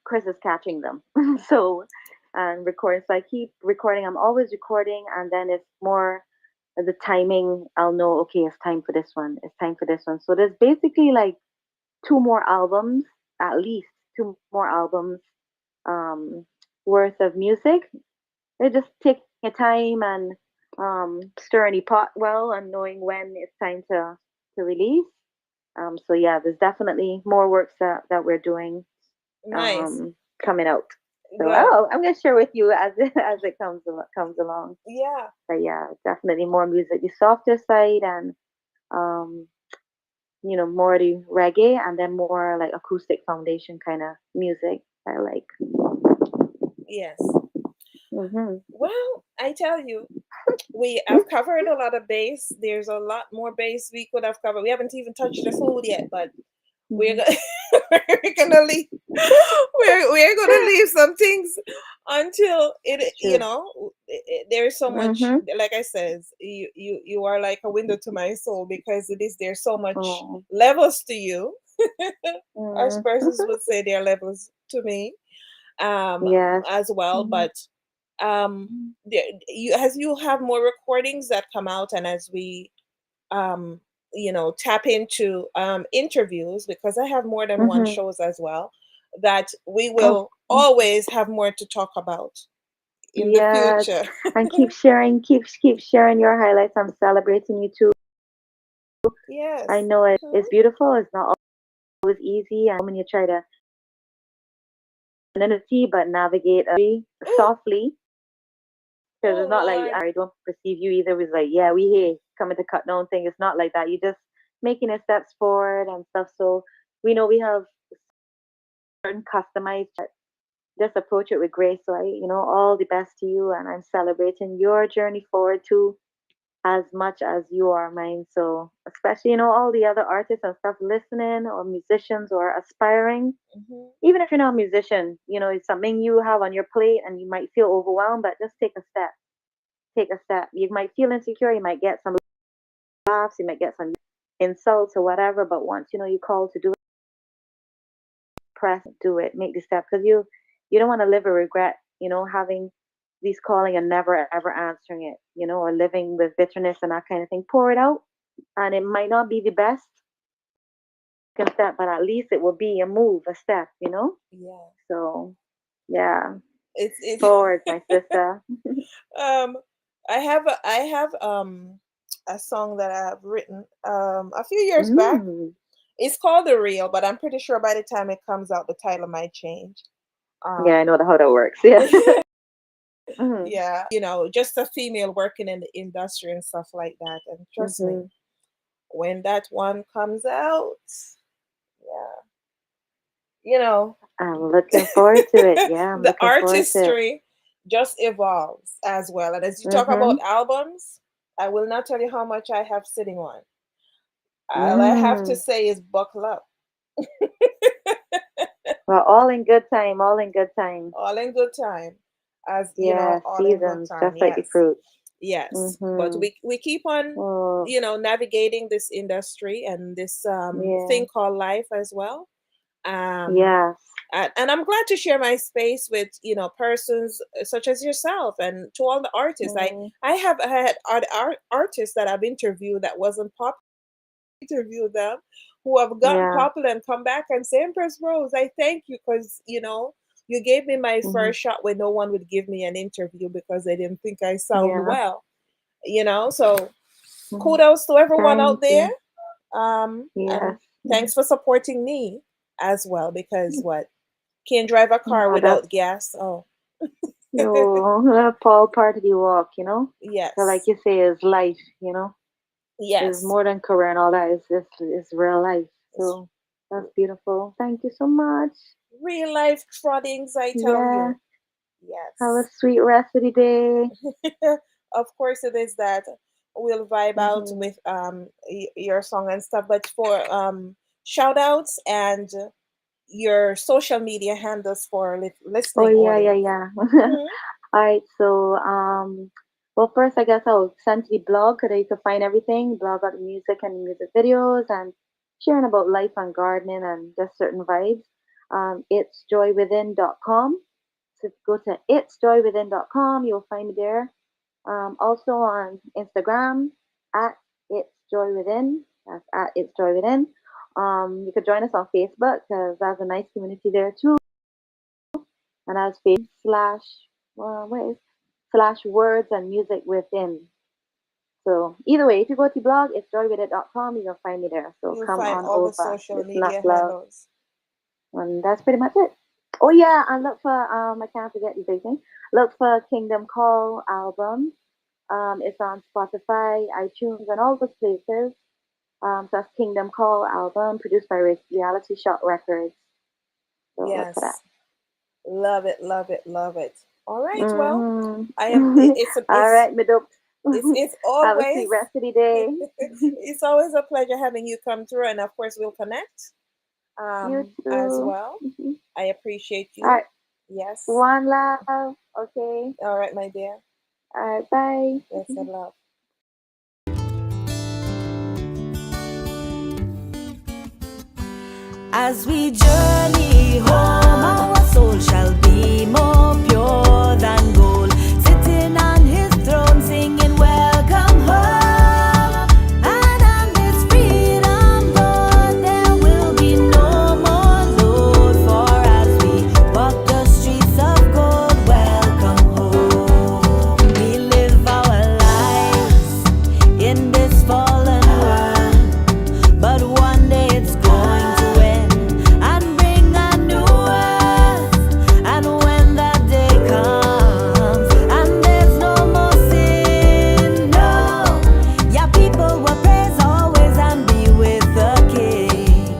Chris is catching them. So and recording. So I keep recording. I'm always recording, and then it's more the timing. I'll know. Okay, it's time for this one. It's time for this one. So there's basically like 2 more albums, at least 2 more albums um, worth of music. It just taking your time and stirring the pot well and knowing when it's time to release. So yeah, there's definitely more works that we're doing Nice. um, coming out. So Good. I'm gonna share with you as it comes along. Yeah. But yeah, definitely more music, the softer side, and um, more the reggae, and then more like acoustic foundation kind of music I like. Yes. Hmm. Well, I tell you, we have covered a lot of base. There's a lot more base we could have covered. We haven't even touched the food yet, but we're Hmm. gonna we're gonna leave we're gonna leave some things until it True. there's so much, Hmm. like I says, you are like a window to my soul, because there's so much Oh. levels to you. As Mm. persons would say, there are levels to me, Yes. as well. Hmm. But as you have more recordings that come out, and as we um, tap into interviews, because I have more than one Hmm. shows as well, that we Oh. will always have more to talk about in the Yes. future. And keep sharing your highlights. I'm celebrating you too. I Yes. know it's Mhm. beautiful. It's not always easy, and when you try to see but navigate Ooh, softly, because oh it's not like Lord. I don't perceive you either. It's like, yeah, we here coming to cut down thing. It's not like that. You're just making a steps forward and stuff. So we know we have certain customized. Just approach it with grace. So all the best to you, and I'm celebrating your journey forward too, as much as you are mine. So especially, all the other artists and stuff listening, or musicians, or aspiring, Mhm. even if you're not a musician, it's something you have on your plate and you might feel overwhelmed, but just take a step. Take a step. You might feel insecure, you might get some laughs, you might get some insults or whatever, but once you call to do it, press, do it, make the step, because you don't want to live a regret, having these calling and never ever answering it, or living with bitterness and that kind of thing. Pour it out, and it might not be the best step, but at least it will be a move, a step. Yeah. So yeah, It's forward, my sister. um I have a song that I've written a few years back. Mm. It's called The Real, but I'm pretty sure by the time it comes out, the title might change. Yeah, I Um, know how that works. Yeah. Mhm. yeah, just a female working in the industry and stuff like that. And trust me, Mhm. when that one comes out, yeah, you know, I'm looking forward to it. Yeah, I'm the looking forward to it. artistry just evolves as well. And as you talk about Mhm. albums, I will not tell you how much I have sitting on. All I have to Mm. say is buckle up. Well, all in good time. All in good time. All in good time. As Yeah, all in good seasons, time. just like the Yes. fruits. Yes. But Mhm. we keep on, Oh, navigating this industry and this yeah. thing called life as well. Um Yes. and I'm glad to share my space with persons such as yourself, and to all the artists. Mm. I have had artists that I've interviewed that wasn't popular, interview them, who have gotten Yeah. popular and come back and say, Empress Rose, I thank you because you gave me my Mhm. first shot when no one would give me an interview because they didn't think I sound Yeah. well. So Mhm. kudos to everyone out Thank there. you. And Yes. Mhm. thanks for supporting me as well, because what, can't drive a car No, that's without gas. Oh, no, Paul part of the walk. So like yes, you say, is life. Is yes. more than career and all that. It's real life. It's So that's beautiful. Thank you so much. real life trottings, I tell Yeah. you. Have a Yes. sweet rest of the day. Of course, it is that we'll vibe out Hmm. with your song and stuff. But for shout outs and your social media handles for Oh listening yeah, yeah, audience. yeah. Hmm. All right. So well, first I guess I'll send to the blog so that you can find everything. Blog about the music and music videos and sharing about life and gardening and just certain vibes. It's joywithin.com. So if you go to itsjoywithin.com, you'll find me there. Also on Instagram at It's Joy Within. That's at It's Joy Within. You could join us on Facebook because there's a nice community there too. And as slash what is slash words and music within. So either way, if you go to blog, it's joywithin.com, you'll find me there. So You'll come find on all the over. social It's not media love. handles. And that's pretty much it. Oh yeah, and look for I can't forget the big thing. Look for Kingdom Call album. It's on Spotify, iTunes, and all those places. So that's Kingdom Call album, produced by Reality Shot Records. So look for that. Yes, love it, love it, love it. All right, well, Hmm. I am. All right, my dope. It's Have a sweet always rest of the day. it's always a pleasure having you come through, and of course we'll connect You as too. well. Mhm. I appreciate All you. right, Yes. one love. Okay. All right, my dear. All right, bye. Yes, I love. As we journey home, our soul shall be more pure than gold. Sitting on his throne, singing, Welcome home. And on this freedom road, there will be no more load. For as we walk the streets of gold, welcome home. We live our lives in this fallen world, but one day it's going to end and bring a new earth. And when that day comes and there's no more sin, no, yeah, people will praise always and be with the King.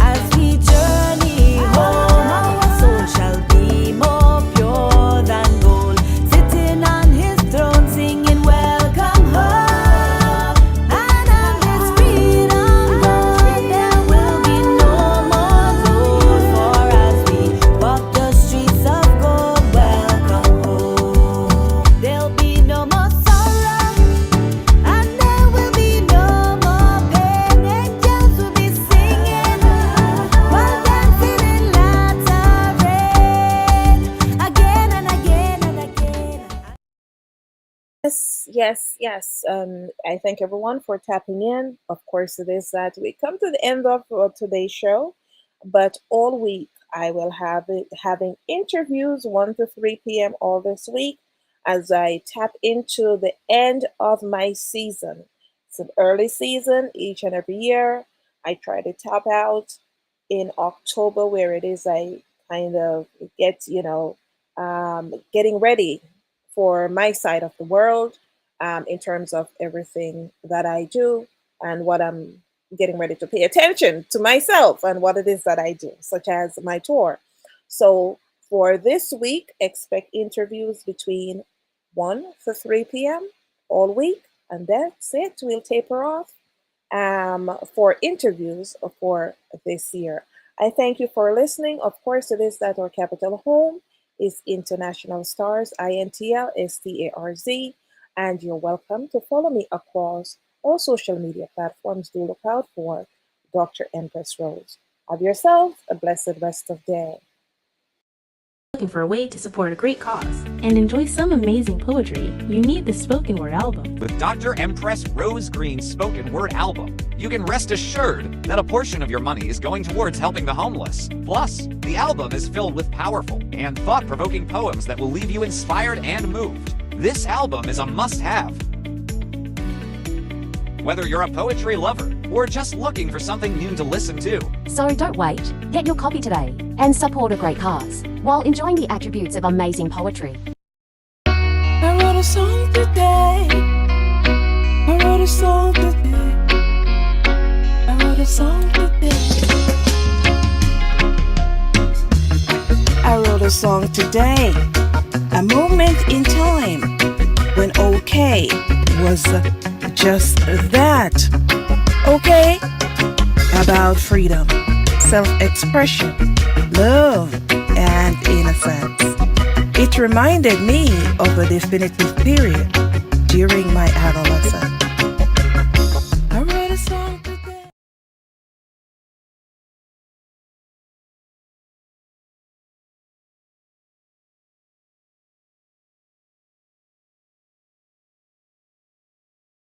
As we journey home, our soul shall be more pure than gold. Sitting on his throne, singing, Welcome home. And on this freedom road, there will be no more load. For as we walk the streets of gold, welcome home. There'll be no more sorrow, and there will be no more pain. Angels will be singing while dancing in latter again and again and again. Yes, yes, yes. I thank everyone for tapping in. Of course, it is that we come to the end of today's show, but all week I will have it having interviews 1 to 3 p.m. all this week. as I tap into the end of my season. It's an early season each and every year. I try to tap out in October, where it is I kind of get, getting ready for my side of the world in terms of everything that I do and what I'm getting ready to pay attention to myself and what it is that I do, such as my tour. So for this week, expect interviews between 1 to 3 p.m. all week, and that's it. We'll taper off for interviews for this year. I thank you for listening. Of course, it is that our capital home is International Stars, INTLSTARZ, and you're welcome to follow me across all social media platforms. Do look out for Dr. Empress Rose. Have yourself a blessed rest of day. Looking for a way to support a great cause and enjoy some amazing poetry, you need the spoken word album. With Dr. Empress Rose Green's spoken word album, you can rest assured that a portion of your money is going towards helping the homeless. Plus, the album is filled with powerful and thought-provoking poems that will leave you inspired and moved. This album is a must-have. Whether you're a poetry lover or just looking for something new to listen to. So don't wait. Get your copy today and support a great cause while enjoying the attributes of amazing poetry. I wrote a song today. I wrote a song today. I wrote a song today. I wrote a song today. A moment in time when okay was just that. Okay? About freedom, self-expression, love, and innocence. It reminded me of a definitive period during my adolescence.